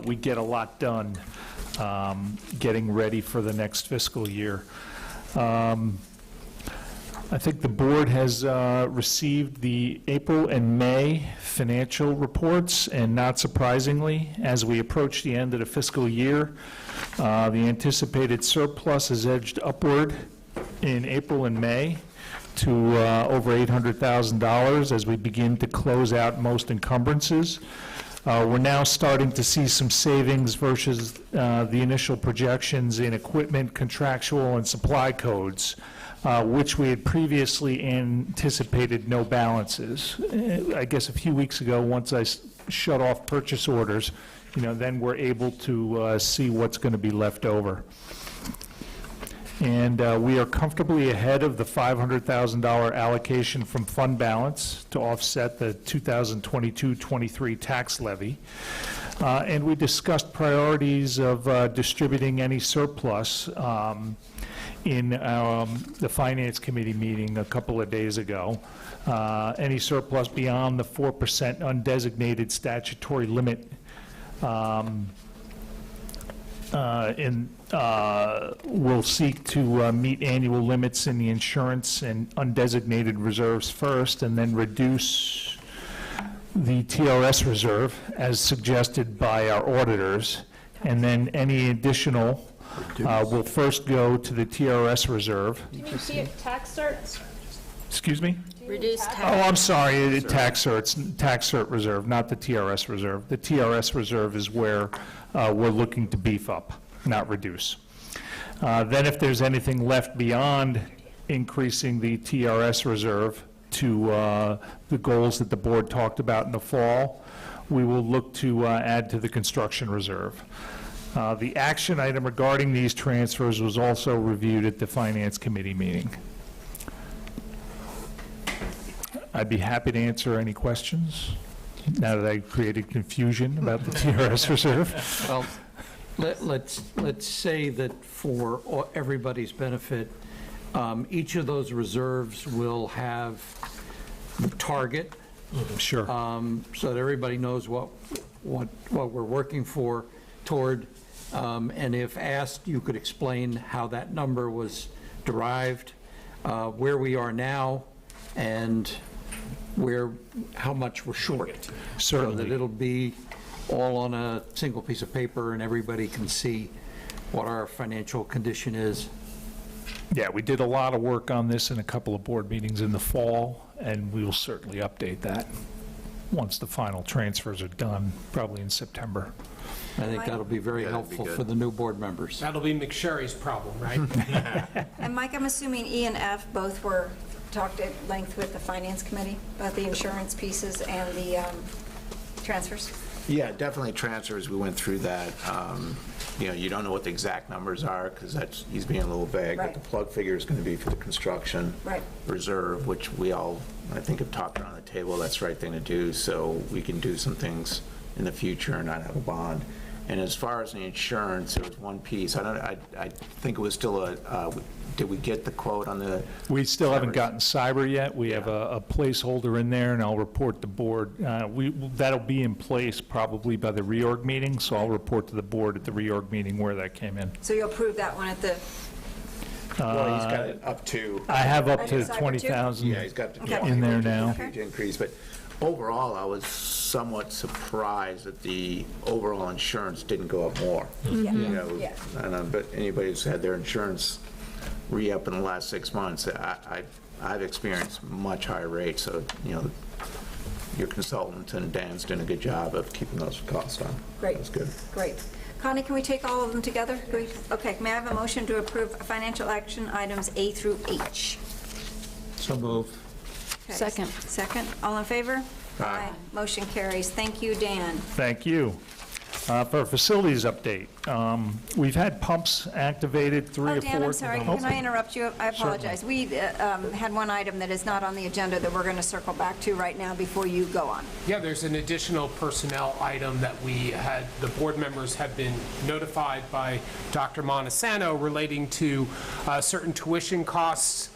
we get a lot done getting ready for the next fiscal year. I think the board has received the April and May financial reports, and not surprisingly, as we approach the end of the fiscal year, the anticipated surplus is edged upward in April and May to over $800,000 as we begin to close out most encumbrances. We're now starting to see some savings versus the initial projections in equipment, contractual, and supply codes, which we had previously anticipated no balances. I guess a few weeks ago, once I shut off purchase orders, then we're able to see what's going to be left over. And we are comfortably ahead of the $500,000 allocation from fund balance to offset the 2022-23 tax levy. And we discussed priorities of distributing any surplus in the Finance Committee meeting a couple of days ago. Any surplus beyond the 4% undesignated statutory limit will seek to meet annual limits in the insurance and undesignated reserves first, and then reduce the TRS reserve as suggested by our auditors, and then any additional will first go to the TRS reserve. Do you see it tax certs? Excuse me? Reduce tax. Oh, I'm sorry, tax cert reserve, not the TRS reserve. The TRS reserve is where we're looking to beef up, not reduce. Then if there's anything left beyond increasing the TRS reserve to the goals that the board talked about in the fall, we will look to add to the construction reserve. The action item regarding these transfers was also reviewed at the Finance Committee meeting. I'd be happy to answer any questions now that I created confusion about the TRS reserve. Well, let's say that for everybody's benefit, each of those reserves will have the target. Sure. So that everybody knows what we're working toward. And if asked, you could explain how that number was derived, where we are now, and how much we're short. Certainly. So that it'll be all on a single piece of paper and everybody can see what our financial condition is. Yeah, we did a lot of work on this in a couple of board meetings in the fall, and we will certainly update that once the final transfers are done, probably in September. I think that'll be very helpful for the new board members. That'll be McSherry's problem, right? And Mike, I'm assuming E and F both were talked at length with the Finance Committee about the insurance pieces and the transfers? Yeah, definitely transfers. We went through that. You don't know what the exact numbers are because he's being a little vague. Right. But the plug figure is going to be for the construction reserve, which we all, I think, have talked around the table. That's the right thing to do, so we can do some things in the future and not have a bond. And as far as the insurance, there was one piece. I think it was still did we get the quote on the? We still haven't gotten cyber yet. We have a placeholder in there, and I'll report the board. That'll be in place probably by the reorg meeting, so I'll report to the board at the reorg meeting where that came in. So you'll approve that one at the, Well, he's got it up to. I have up to Cyber too? 20,000 Yeah, he's got in there now. huge increase, but overall, I was somewhat surprised that the overall insurance didn't go up more. Yeah. You know, Yeah. I don't know, but anybody who's had their insurance re-up in the last 6 months, I've experienced much higher rates, so, your consultant and Dan's doing a good job of keeping those costs down. Great. That's good. Great. Connie, can we take all of them together? Okay, may I have a motion to approve financial action items A through H? So moved. Okay. Second. Second, all in favor? Aye. Motion carries. Thank you, Dan. Thank you. For facilities update, we've had pumps activated, 3 or 4. Dan, I'm sorry, can I interrupt you? I apologize. We had one item that is not on the agenda that we're going to circle back to right now before you go on. Yeah, there's an additional personnel item that the board members have been notified by Dr. Montesano relating to certain tuition costs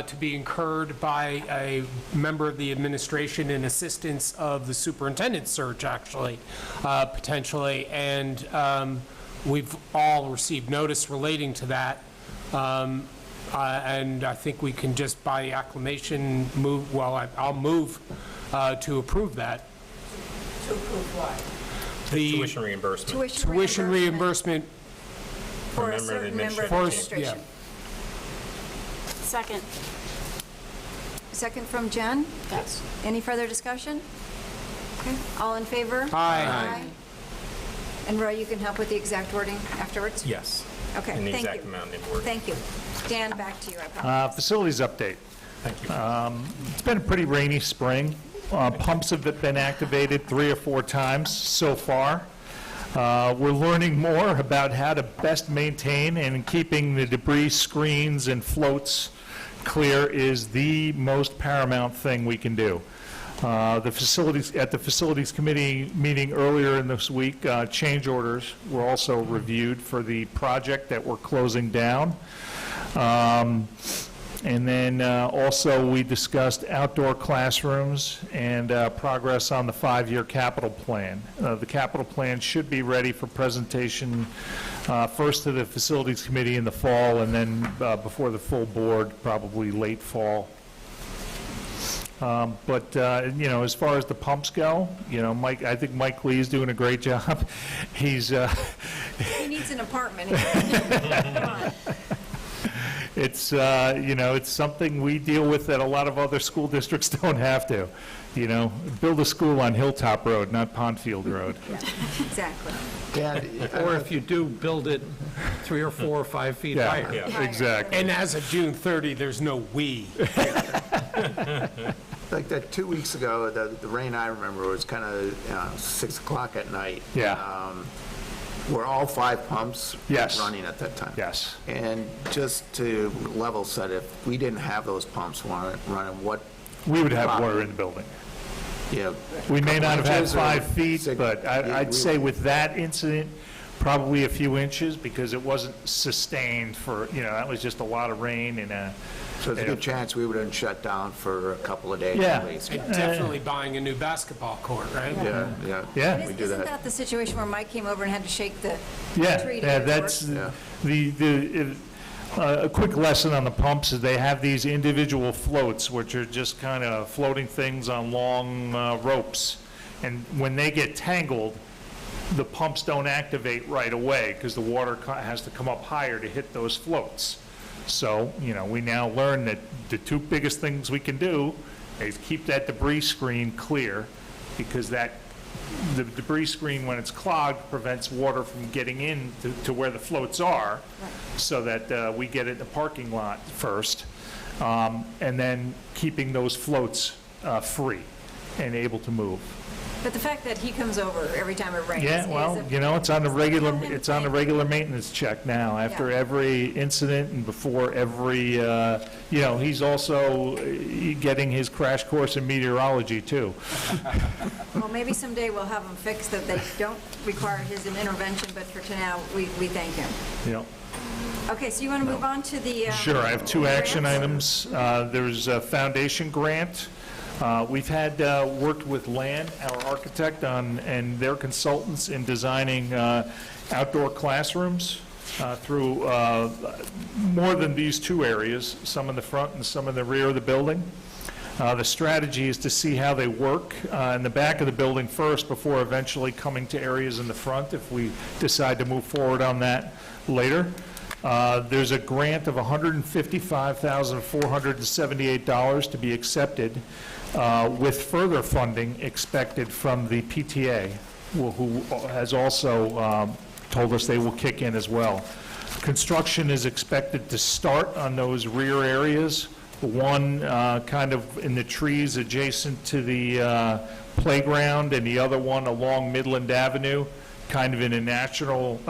to be incurred by a member of the administration in assistance of the superintendent's search, actually, potentially. And we've all received notice relating to that. And I think we can just by acclamation move, well, I'll move to approve that. To approve what? The Tuition reimbursement. tuition reimbursement. For a member of the certain member of administration. administration. Second. Second from Jen? Yes. Any further discussion? Okay, all in favor? Aye. And Roy, you can help with the exact wording afterwards? Yes. Okay, And the thank exact you. amount in word. Thank you. Dan, back to you, I apologize. Facilities update. Thank you. It's been a pretty rainy spring. Pumps have been activated 3 or 4 times so far. We're learning more about how to best maintain and keeping the debris screens and floats clear is the most paramount thing we can do. At the facilities committee meeting earlier in this week, change orders were also reviewed for the project that we're closing down. And then also we discussed outdoor classrooms and progress on the 5-year capital plan. The capital plan should be ready for presentation first to the facilities committee in the fall, and then before the full board, probably late fall. But as far as the pumps go, I think Mike Lee is doing a great job. He's He needs an apartment. Come on. It's, it's something we deal with that a lot of other school districts don't have to. Build a school on Hilltop Road, not Pondfield Road. Exactly. Or if you do, build it 3 or 4 or 5 feet higher. Yeah. Exactly. And as of June 30, there's no we. Like that 2 weeks ago, the rain I remember was kind of 6 o'clock at night. Yeah. Were all 5 pumps Yes. running at that time? Yes. And just to level set, if we didn't have those pumps running, what? We would have water in the building. Yeah. We may not have had Inches or 5 feet, six- but I'd say with that incident, probably a few inches, because it wasn't sustained for, that was just a lot of rain and So there's a good chance we would have shut down for a couple of days Yeah. at least. And definitely buying a new basketball court, right? Yeah, Yeah. we do Isn't that. that the situation where Mike came over and had to shake the Yeah, tree to yeah, get it to that's, work? a quick lesson on the pumps is they have these individual floats, which are just kind of floating things on long ropes. And when they get tangled, the pumps don't activate right away because the water has to come up higher to hit those floats. So, we now learn that the 2 biggest things we can do is keep that debris screen clear, because the debris screen, when it's clogged, prevents water from getting in to where the floats are, so that we get it in the parking lot first, and then keeping those floats free and able to move. But the fact that he comes over every time it rains. Yeah, well, it's on the regular maintenance check now, after Yeah. every incident and before every, he's also getting his crash course in meteorology, too. Well, maybe someday we'll have them fixed that they don't require his intervention, but for now, we thank him. Okay, so you want to move on to the... Sure, I have 2 action grants? items. There's a foundation grant. We've had worked with Land, our architect, and their consultants in designing outdoor classrooms through more than these 2 areas, some in the front and some in the rear of the building. The strategy is to see how they work in the back of the building first before eventually coming to areas in the front if we decide to move forward on that later. There's a grant of $155,478 to be accepted, with further funding expected from the PTA, who has also told us they will kick in as well. Construction is expected to start on those rear areas, one kind of in the trees adjacent to the playground, and the other one along Midland Avenue, kind of in a natural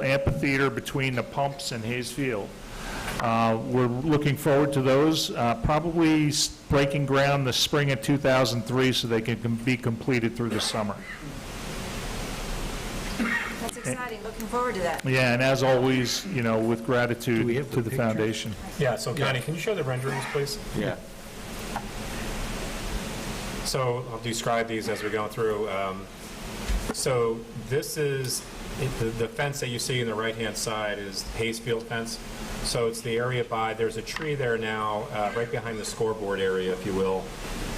amphitheater between the pumps and Haze Field. We're looking forward to those, probably breaking ground the spring of 2003 so they can be completed through the summer. That's exciting, looking forward to that. Yeah, and as always, with gratitude to the foundation. Yeah, so Connie, can you show the renderings, please? Yeah. So I'll describe these as we're going through. So this is the fence that you see in the right-hand side is Haze Field fence. So it's the area there's a tree there now, right behind the scoreboard area, if you will,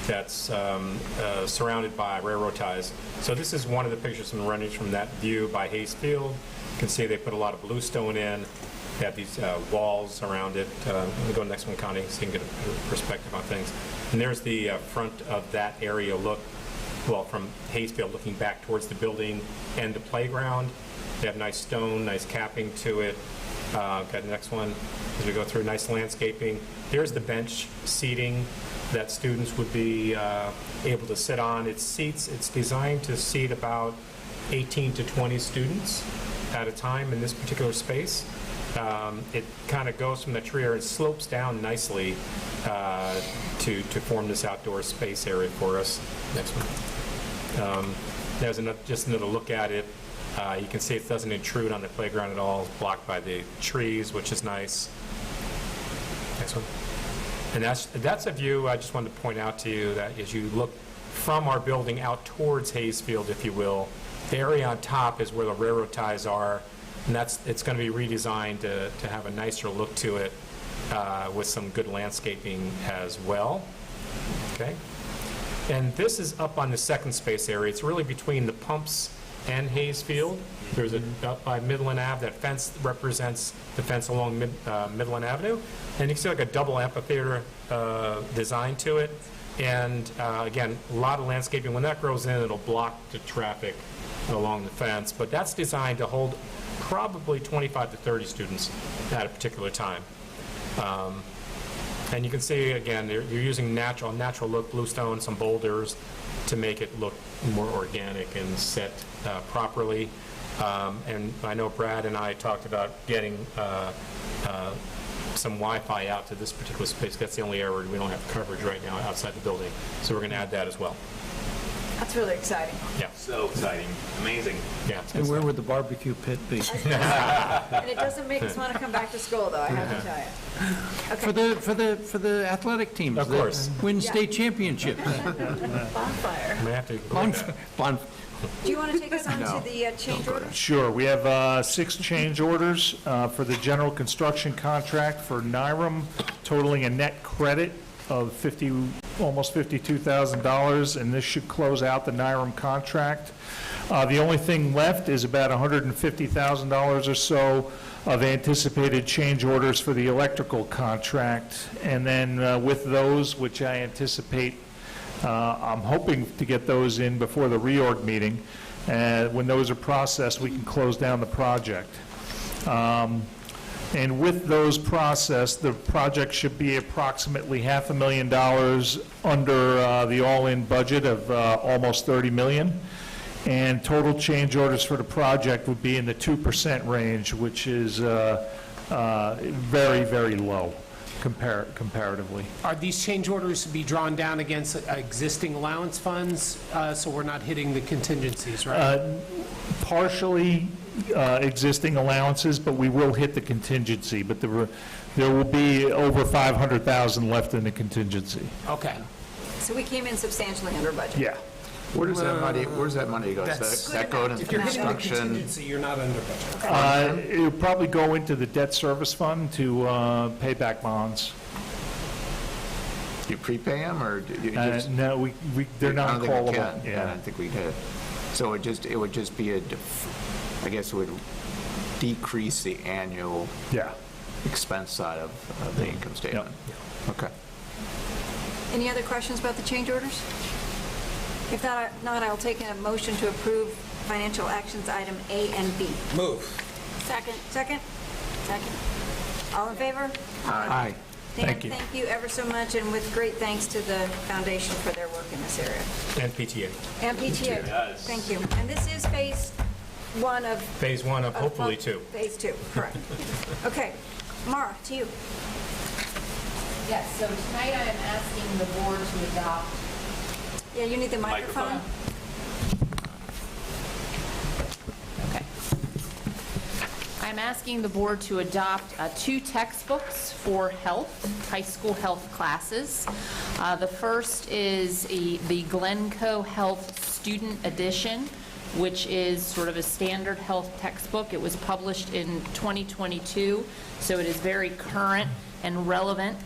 that's surrounded by railroad ties. So this is one of the pictures from running from that view by Haze Field. You can see they put a lot of bluestone in. They have these walls around it. Let me go to the next one, Connie, so you can get a perspective on things. And there's the front of that area look, well, from Haze Field looking back towards the building and the playground. They have nice stone, nice capping to it. Got the next one as we go through, nice landscaping. There's the bench seating that students would be able to sit on. It's designed to seat about 18 to 20 students at a time in this particular space. It kind of goes from the tree area and slopes down nicely to form this outdoor space area for us. Next one. There's just another look at it. You can see it doesn't intrude on the playground at all. It's blocked by the trees, which is nice. Next one. And that's a view I just wanted to point out to you, that as you look from our building out towards Haze Field, if you will, the area on top is where the railroad ties are, and it's going to be redesigned to have a nicer look to it with some good landscaping as well. Okay. And this is up on the second space area. It's really between the pumps and Haze Field. There's up by Midland Ave. That fence represents the fence along Midland Avenue. And you can see like a double amphitheater design to it. And again, a lot of landscaping. When that grows in, it'll block the traffic along the fence. But that's designed to hold probably 25 to 30 students at a particular time. And you can see, again, you're using natural look, bluestone, some boulders to make it look more organic and set properly. And I know Brad and I talked about getting some Wi-Fi out to this particular space. That's the only area where we don't have coverage right now outside the building. So we're going to add that as well. That's really exciting. Yeah. So exciting. Amazing. Yeah. And where would the barbecue pit be? And it doesn't make us want to come back to school, though, I have to tell you. Okay. For the athletic teams. Of course. That win state championships. Bonfire. May have to Do you want to take us on to the change order? Sure. We have 6 change orders for the general construction contract for NYREM, totaling a net credit of almost $52,000, and this should close out the NYREM contract. The only thing left is about $150,000 or so of anticipated change orders for the electrical contract, and then with those, which I anticipate, I'm hoping to get those in before the reorg meeting. When those are processed, we can close down the project. And with those processed, the project should be approximately $500,000 under the all-in budget of almost $30 million. And total change orders for the project would be in the 2% range, which is very, very low comparatively. Are these change orders to be drawn down against existing allowance funds, so we're not hitting the contingencies, right? Partially existing allowances, but we will hit the contingency. But there will be over $500,000 left in the contingency. Okay. So we came in substantially under budget. Yeah. Where does that money go? That's Does that go to If you're hitting the construction? contingency, you're not under budget. It'll probably go into the debt service fund to pay back bonds. You prepay them, or do you just? No, they're not callable. I don't Yeah. think we did. So it would just be I guess it would decrease the annual Yeah. expense side of the income statement. Okay. Any other questions about the change orders? If not, I'll take a motion to approve financial actions item A and B. Move. Second. Second? Second. All in favor? Aye. Dan, Thank you. thank you ever so much, and with great thanks to the foundation for their work in this area. And PTA. And PTA. Yes. Thank you. And this is phase 1 of... Phase 1 of hopefully 2. Phase 2, correct. Okay. Mara, to you. Yes, so tonight I am asking the board to adopt. Yeah, you need the microphone. Okay. I'm asking the board to adopt 2 textbooks for health, high school health classes. The first is the Glencoe Health Student Edition, which is sort of a standard health textbook. It was published in 2022, so it is very current and relevant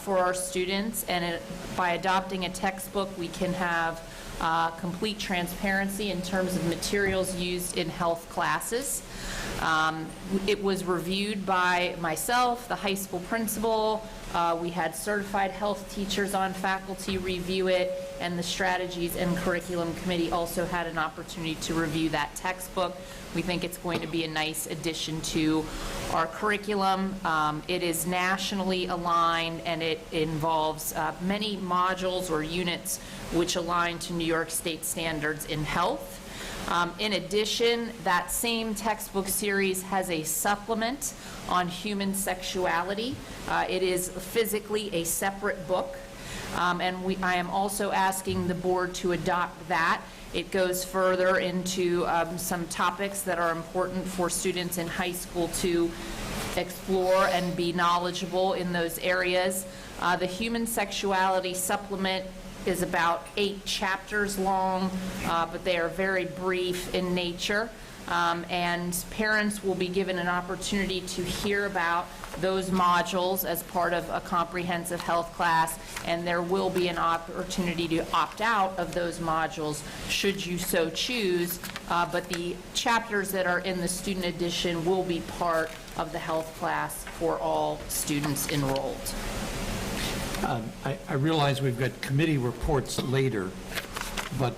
for our students. And by adopting a textbook, we can have complete transparency in terms of materials used in health classes. It was reviewed by myself, the high school principal. We had certified health teachers on faculty review it, and the Strategies and Curriculum Committee also had an opportunity to review that textbook. We think it's going to be a nice addition to our curriculum. It is nationally aligned, and it involves many modules or units which align to New York State standards in health. In addition, that same textbook series has a supplement on human sexuality. It is physically a separate book, and I am also asking the board to adopt that. It goes further into some topics that are important for students in high school to explore and be knowledgeable in those areas. The human sexuality supplement is about 8 chapters long, but they are very brief in nature. And parents will be given an opportunity to hear about those modules as part of a comprehensive health class, and there will be an opportunity to opt out of those modules should you so choose, but the chapters that are in the student edition will be part of the health class for all students enrolled. I realize we've got committee reports later, but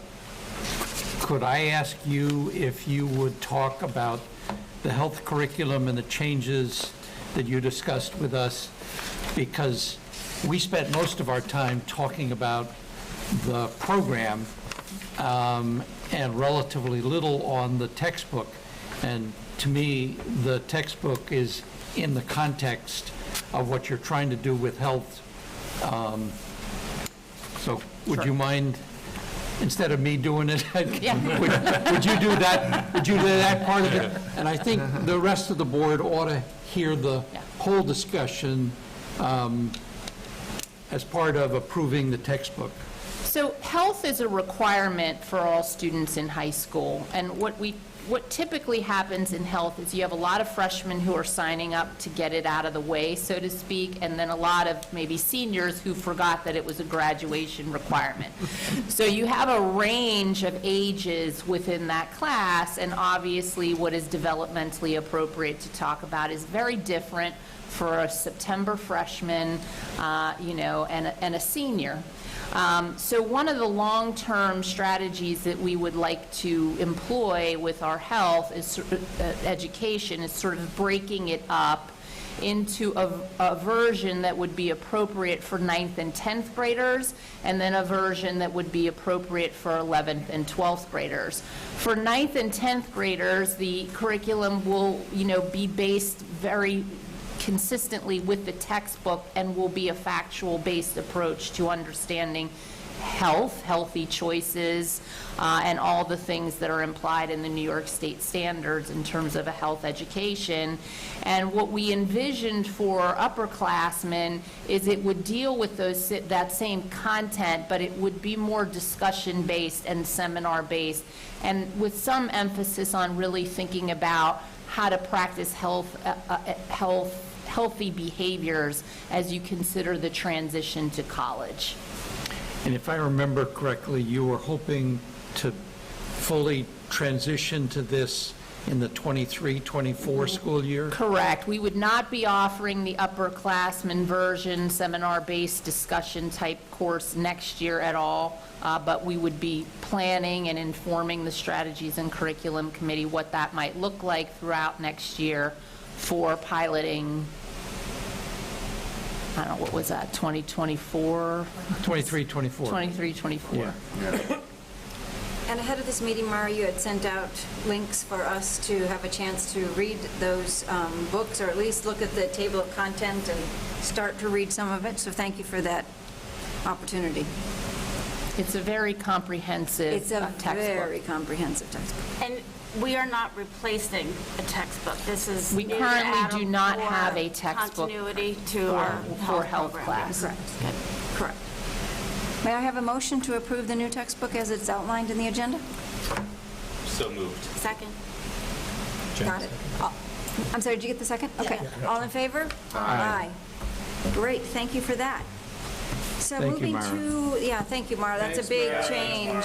could I ask you if you would talk about the health curriculum and the changes that you discussed with us? Because we spent most of our time talking about the program and relatively little on the textbook. And to me, the textbook is in the context of what you're trying to do with health. So would you mind, instead of me doing it, would you do that? Would you do that part of it? And I think the rest of the board ought to hear the whole discussion as part of approving the textbook. So health is a requirement for all students in high school, and what typically happens in health is you have a lot of freshmen who are signing up to get it out of the way, so to speak, and then a lot of maybe seniors who forgot that it was a graduation requirement. So you have a range of ages within that class, and obviously what is developmentally appropriate to talk about is very different for a September freshman, and a senior. So one of the long-term strategies that we would like to employ with our health is education is sort of breaking it up into a version that would be appropriate for 9th and 10th graders, and then a version that would be appropriate for 11th and 12th graders. For 9th and 10th graders, the curriculum will, be based very consistently with the textbook and will be a factual-based approach to understanding health, healthy choices, and all the things that are implied in the New York State standards in terms of a health education. And what we envisioned for upperclassmen is it would deal with that same content, but it would be more discussion-based and seminar-based, and with some emphasis on really thinking about how to practice healthy behaviors as you consider the transition to college. And if I remember correctly, you were hoping to fully transition to this in the 23-24 school year? Correct. We would not be offering the upperclassmen version, seminar-based discussion type course next year at all, but we would be planning and informing the Strategies and Curriculum Committee what that might look like throughout next year for piloting, I don't know, what was that, 2024? 23-24. 23-24. Yeah. And ahead of this meeting, Mara, you had sent out links for us to have a chance to read those books, or at least look at the table of content and start to read some of it, so thank you for that opportunity. It's a very comprehensive textbook. It's a very comomprehensive textbook. And we are not replacing a textbook. This is We new to currently Adam do not for have a textbook continuity to our for health program. class. Correct. Correct. May I have a motion to approve the new textbook as it's outlined in the agenda? So moved. Second. Got it. I'm sorry, did you get the second? Okay. All in favor? Aye. Great, thank you for that. So Thank you, moving Mara. to, yeah, thank you, Mara. That's a big change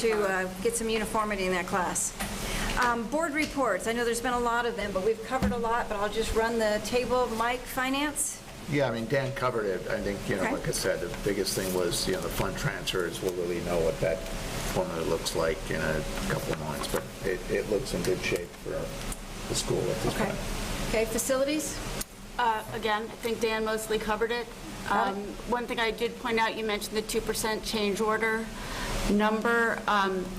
to get some uniformity in that class. Board reports, I know there's been a lot of them, but we've covered a lot, but I'll just run the table. Mike, finance? Yeah, I mean, Dan covered it. I think, Okay. like I said, the biggest thing was, the fund transfers. We'll really know what that formula looks like in a couple of months, but it looks in good shape for the school at this Okay. point. Okay, facilities? Again, I think Dan mostly covered it. One thing I did point out, you mentioned the 2% change order number.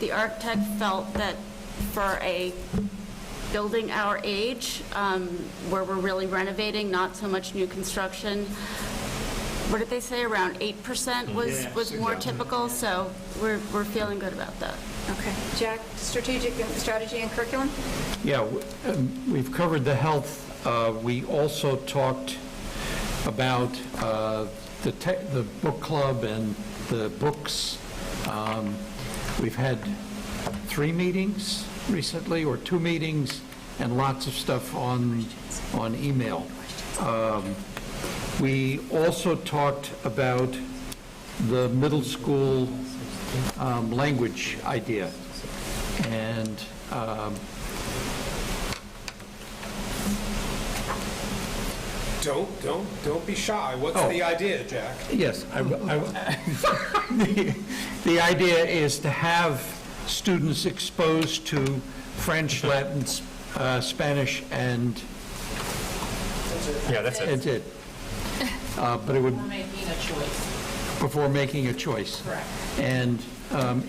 The architect felt that for a building our age, where we're really renovating, not so much new construction, what did they say, around 8% was more typical, so we're feeling good about that. Okay. Jack, strategy and curriculum? Yeah, we've covered the health. We also talked about the book club and the books. We've had 3 meetings recently, or 2 meetings, and lots of stuff on email. We also talked about the middle school language idea, and Don't be shy. What's the idea, Jack? yes, the idea is to have students exposed to French, Latin, Spanish, and Yeah, that's it. that's it. But it would, Making a choice. before making a choice. Correct. And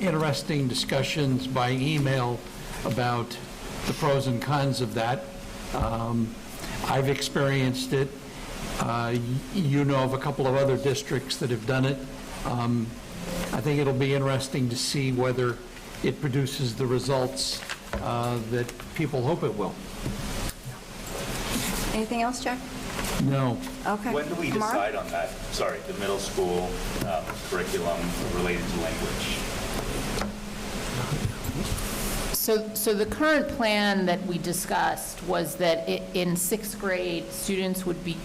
interesting discussions by email about the pros and cons of that. I've experienced it. You know of a couple of other districts that have done it. I think it'll be interesting to see whether it produces the results that people hope it will. Anything else, Jack? No. Okay. When do we Amar? decide on that? Sorry, the middle school curriculum related to language? So the current plan that we discussed was that in 6th grade, students would be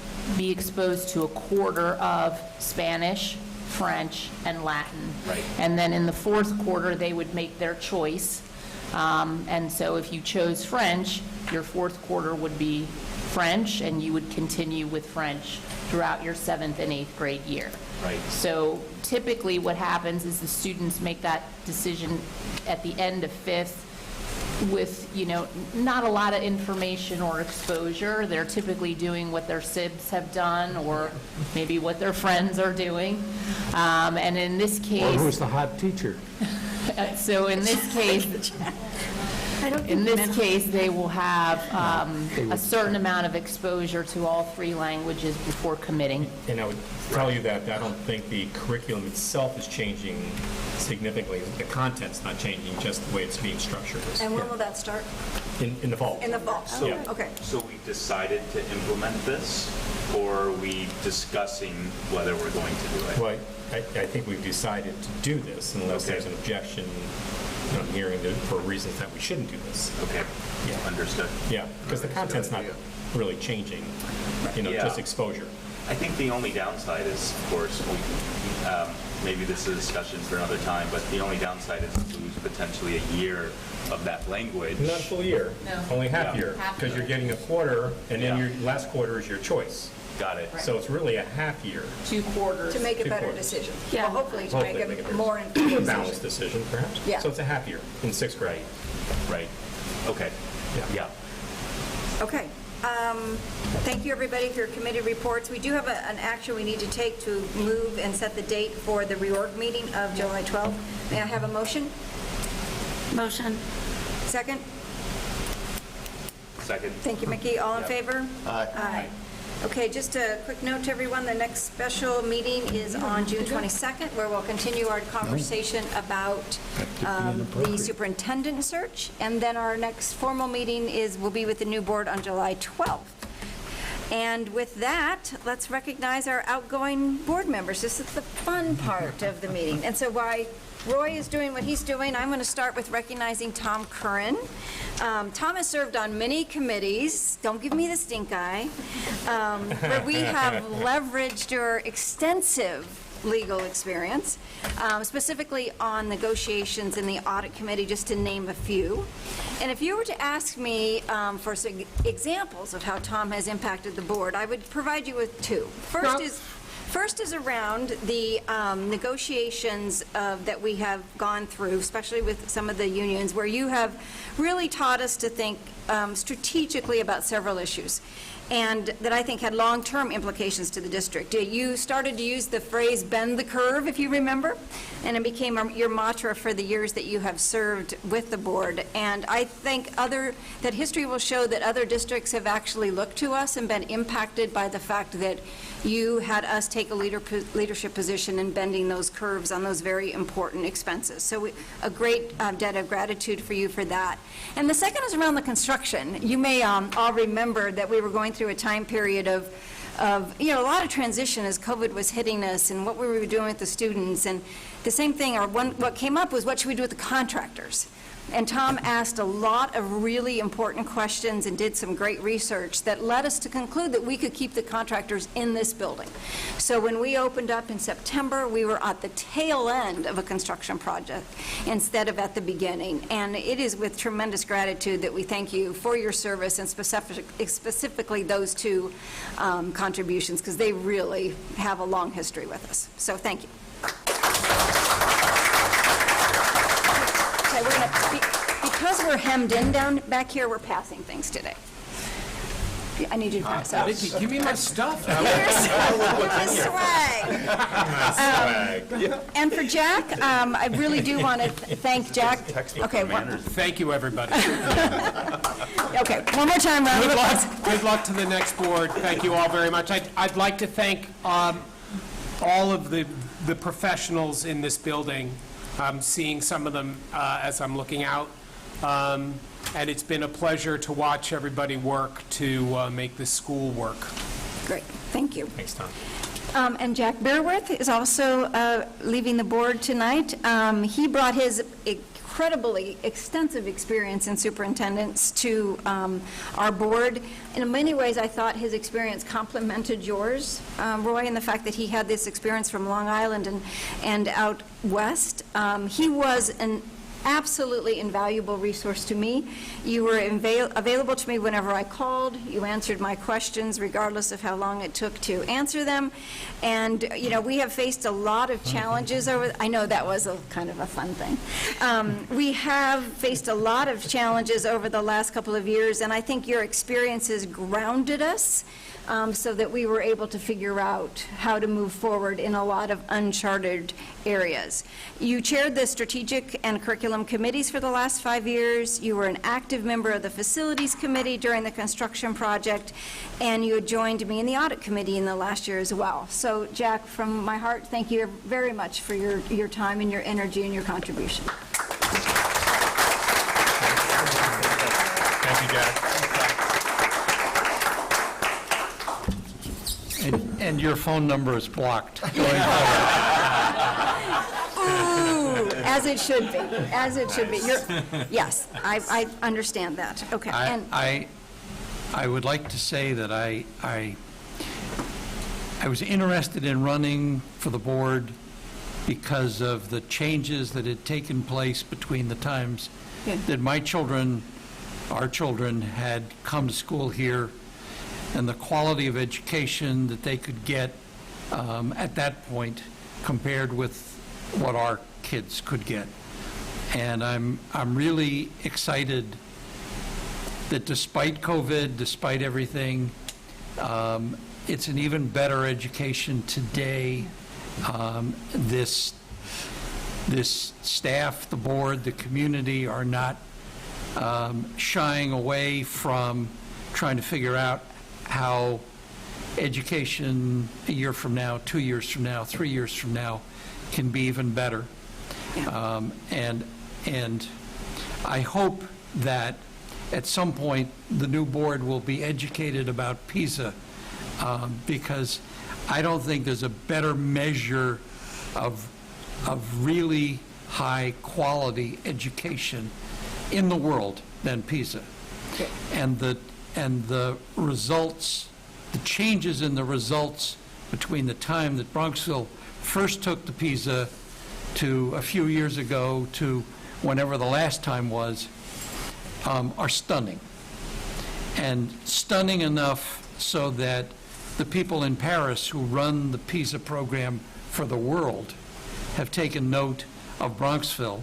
exposed to a quarter of Spanish, French, and Latin. Right. And then in the 4th quarter, they would make their choice. And so if you chose French, your 4th quarter would be French, and you would continue with French throughout your 7th and 8th grade year. Right. So typically what happens is the students make that decision at the end of 5th with, not a lot of information or exposure. They're typically doing what their sibs have done, or maybe what their friends are doing. And in this Or case, who's the hot teacher? so in this case, they will have a certain amount of exposure to all 3 languages before committing. And I would tell you that I don't think the curriculum itself is changing significantly. The content's not changing, just the way it's being structured. And when will that start? In the fall. In the fall? Yeah. Okay. So we decided to implement this, or are we discussing whether we're going to do it? Well, I think we've decided to do this unless Okay. there's an objection, I'm hearing for reasons that we shouldn't do this. Okay, Yeah. understood. Yeah, because the content's not really changing, Yeah. just exposure. I think the only downside is, of course, maybe this is a discussion for another time, but the only downside is to lose potentially a year of that language. Not a full year, No. only half Yeah. year, Half because year. you're getting a quarter, and then Yeah. your last quarter is your choice. Got it. So it's really a half year. 2 quarters. To make a 2 better quarters. decision. Yeah. Well, hopefully to Hopefully make make a it more a informed balanced decision. decision, perhaps. Yeah. So it's a half year in 6th grade. Right. Okay. Yeah. Okay. Thank you, everybody, for your committee reports. We do have an action we need to take to move and set the date for the reorg meeting of July 12th. May I have a motion? Motion. Second? Second. Thank you, Mickey. All in Yep. favor? Aye. Aye. Okay, just a quick note to everyone, the next special meeting is on June 22nd, where we'll continue our conversation about the superintendent search, and then our next formal meeting will be with the new board on July 12th. And with that, let's recognize our outgoing board members. This is the fun part of the meeting. And so Roy is doing what he's doing, I'm going to start with recognizing Tom Curran. Tom has served on many committees, don't give me the stink eye, where we have leveraged your extensive legal experience, specifically on negotiations in the audit committee, just to name a few. And if you were to ask me for some examples of how Tom has impacted the board, I would provide you with two. First is around the negotiations that we have gone through, especially with some of the unions, where you have really taught us to think strategically about several issues, and that I think had long-term implications to the district. You started to use the phrase "bend the curve," if you remember, and it became your mantra for the years that you have served with the board. And I think that history will show that other districts have actually looked to us and been impacted by the fact that you had us take a leadership position in bending those curves on those very important expenses. So a great debt of gratitude for you for that. And the second is around the construction. You may all remember that we were going through a time period of a lot of transition as COVID was hitting us and what we were doing with the students. And the same thing, what came up was, what should we do with the contractors? And Tom asked a lot of really important questions and did some great research that led us to conclude that we could keep the contractors in this building. So when we opened up in September, we were at the tail end of a construction project instead of at the beginning. And it is with tremendous gratitude that we thank you for your service, and specifically those two contributions, because they really have a long history with us. So thank you. Okay, because we're hemmed in down back here, we're passing things today. I need you to pass out. Vicki, give me my stuff. Here's swag. And for Jack, I really do want to thank Jack. Okay, Thank you, everybody. okay, one more time, round of applause. Good luck to the next board. Thank you all very much. I'd like to thank all of the professionals in this building. I'm seeing some of them as I'm looking out. And it's been a pleasure to watch everybody work to make this school work. Great, thank you. Thanks, Tom. And Jack Bearworth is also leaving the board tonight. He brought his incredibly extensive experience in superintendents to our board. In many ways, I thought his experience complemented yours, Roy, in the fact that he had this experience from Long Island and out west. He was an absolutely invaluable resource to me. You were available to me whenever I called. You answered my questions regardless of how long it took to answer them. And, we have faced a lot of challenges I know that was kind of a fun thing. We have faced a lot of challenges over the last couple of years, and I think your experiences grounded us so that we were able to figure out how to move forward in a lot of uncharted areas. You chaired the strategic and curriculum committees for the last 5 years. You were an active member of the facilities committee during the construction project, and you had joined me in the audit committee in the last year as well. So, Jack, from my heart, thank you very much for your time and your energy and your contribution. Thank you, Jack. And your phone number is blocked. Ooh, as it should be, as it should be. Yes, I understand that. Okay. I would like to say that I was interested in running for the board because of the changes that had taken place between the times that my children, our children, had come to school here, and the quality of education that they could get at that point compared with what our kids could get. And I'm really excited that despite COVID, despite everything, it's an even better education today. This staff, the board, the community are not shying away from trying to figure out how education a year from now, 2 years from now, 3 years from now can be even better. And I hope that at some point the new board will be educated about PISA, because I don't think there's a better measure of really high-quality education in the world than PISA. And the results, the changes in the results between the time that Bronxville first took the PISA to a few years ago to whenever the last time was, are stunning. And stunning enough so that the people in Paris who run the PISA program for the world have taken note of Bronxville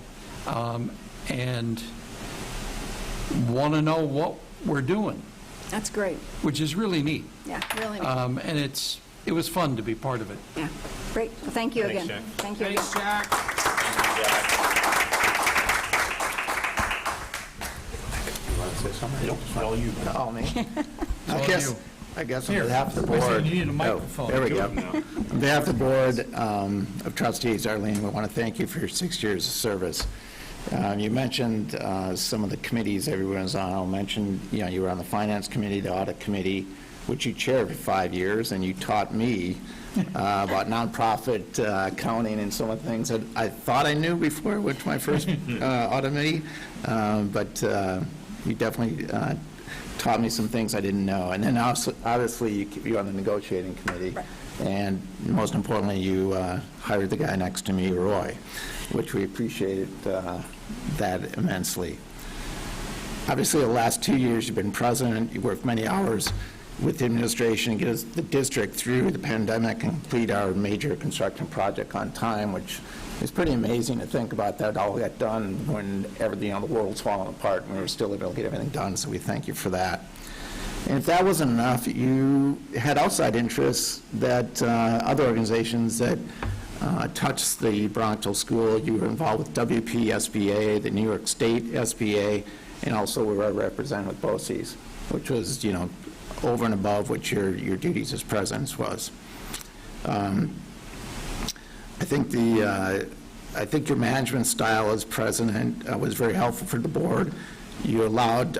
and want to know what we're doing, That's great. which is really neat. Yeah, really neat. And it was fun to be part of it. Yeah, great. Well, thank you Thanks, again. Jack. Thank you again. Thanks, Jack. Oh, me? all I guess on Here, behalf of the I said board. you need a Oh, microphone. There we go. On behalf of the board of trustees, Arlene, we want to thank you for your 6 years of service. You mentioned some of the committees everyone's on. I'll mention, you were on the Finance Committee, the Audit Committee, which you chaired for 5 years, and you taught me about nonprofit accounting and some of the things that I thought I knew before I went to my first audit committee, but you definitely taught me some things I didn't know. And then also, obviously, you're on the negotiating committee, and most importantly, you hired the guy next to me, Roy, which we appreciated that immensely. Obviously, the last 2 years, you've been president, you worked many hours with the administration to get us the district through the pandemic and complete our major construction project on time, which is pretty amazing to think about that all got done when everything on the world's falling apart and we were still able to get everything done, so we thank you for that. And if that wasn't enough, you had outside interests that other organizations that touched the Bronxville School. You were involved with WPSBA, the New York State SBA, and also we were represented with BOCES, which was, over and above what your duties as president was. I think your management style as president was very helpful for the board. You allowed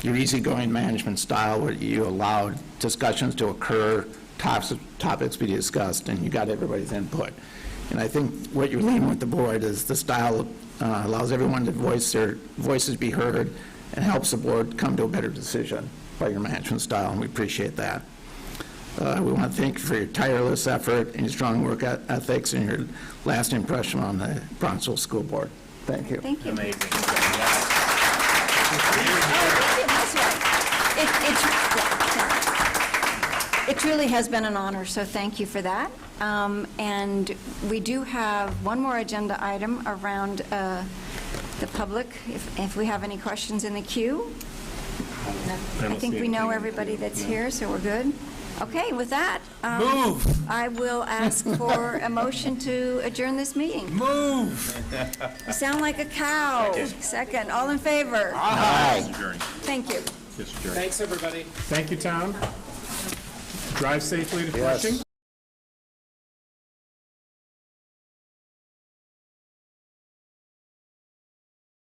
your easygoing management style, where you allowed discussions to occur, topics be discussed, and you got everybody's input. And I think what you're leading with the board is the style allows everyone to voice their voices be heard and helps the board come to a better decision by your management style, and we appreciate that. We want to thank you for your tireless effort and your strong work ethics and your last impression on the Bronxville School Board. Thank you. Thank you. Amazing. It truly has been an honor, so thank you for that. And we do have one more agenda item around the public, if we have any questions in the queue. I think we know everybody that's here, so we're good. Okay, with that, I will ask for a motion to adjourn this meeting. Move. You sound like a cow. Second, all in favor? Aye. Thank you. Thanks, everybody. Thank you, Tom. Drive safely to Flushing.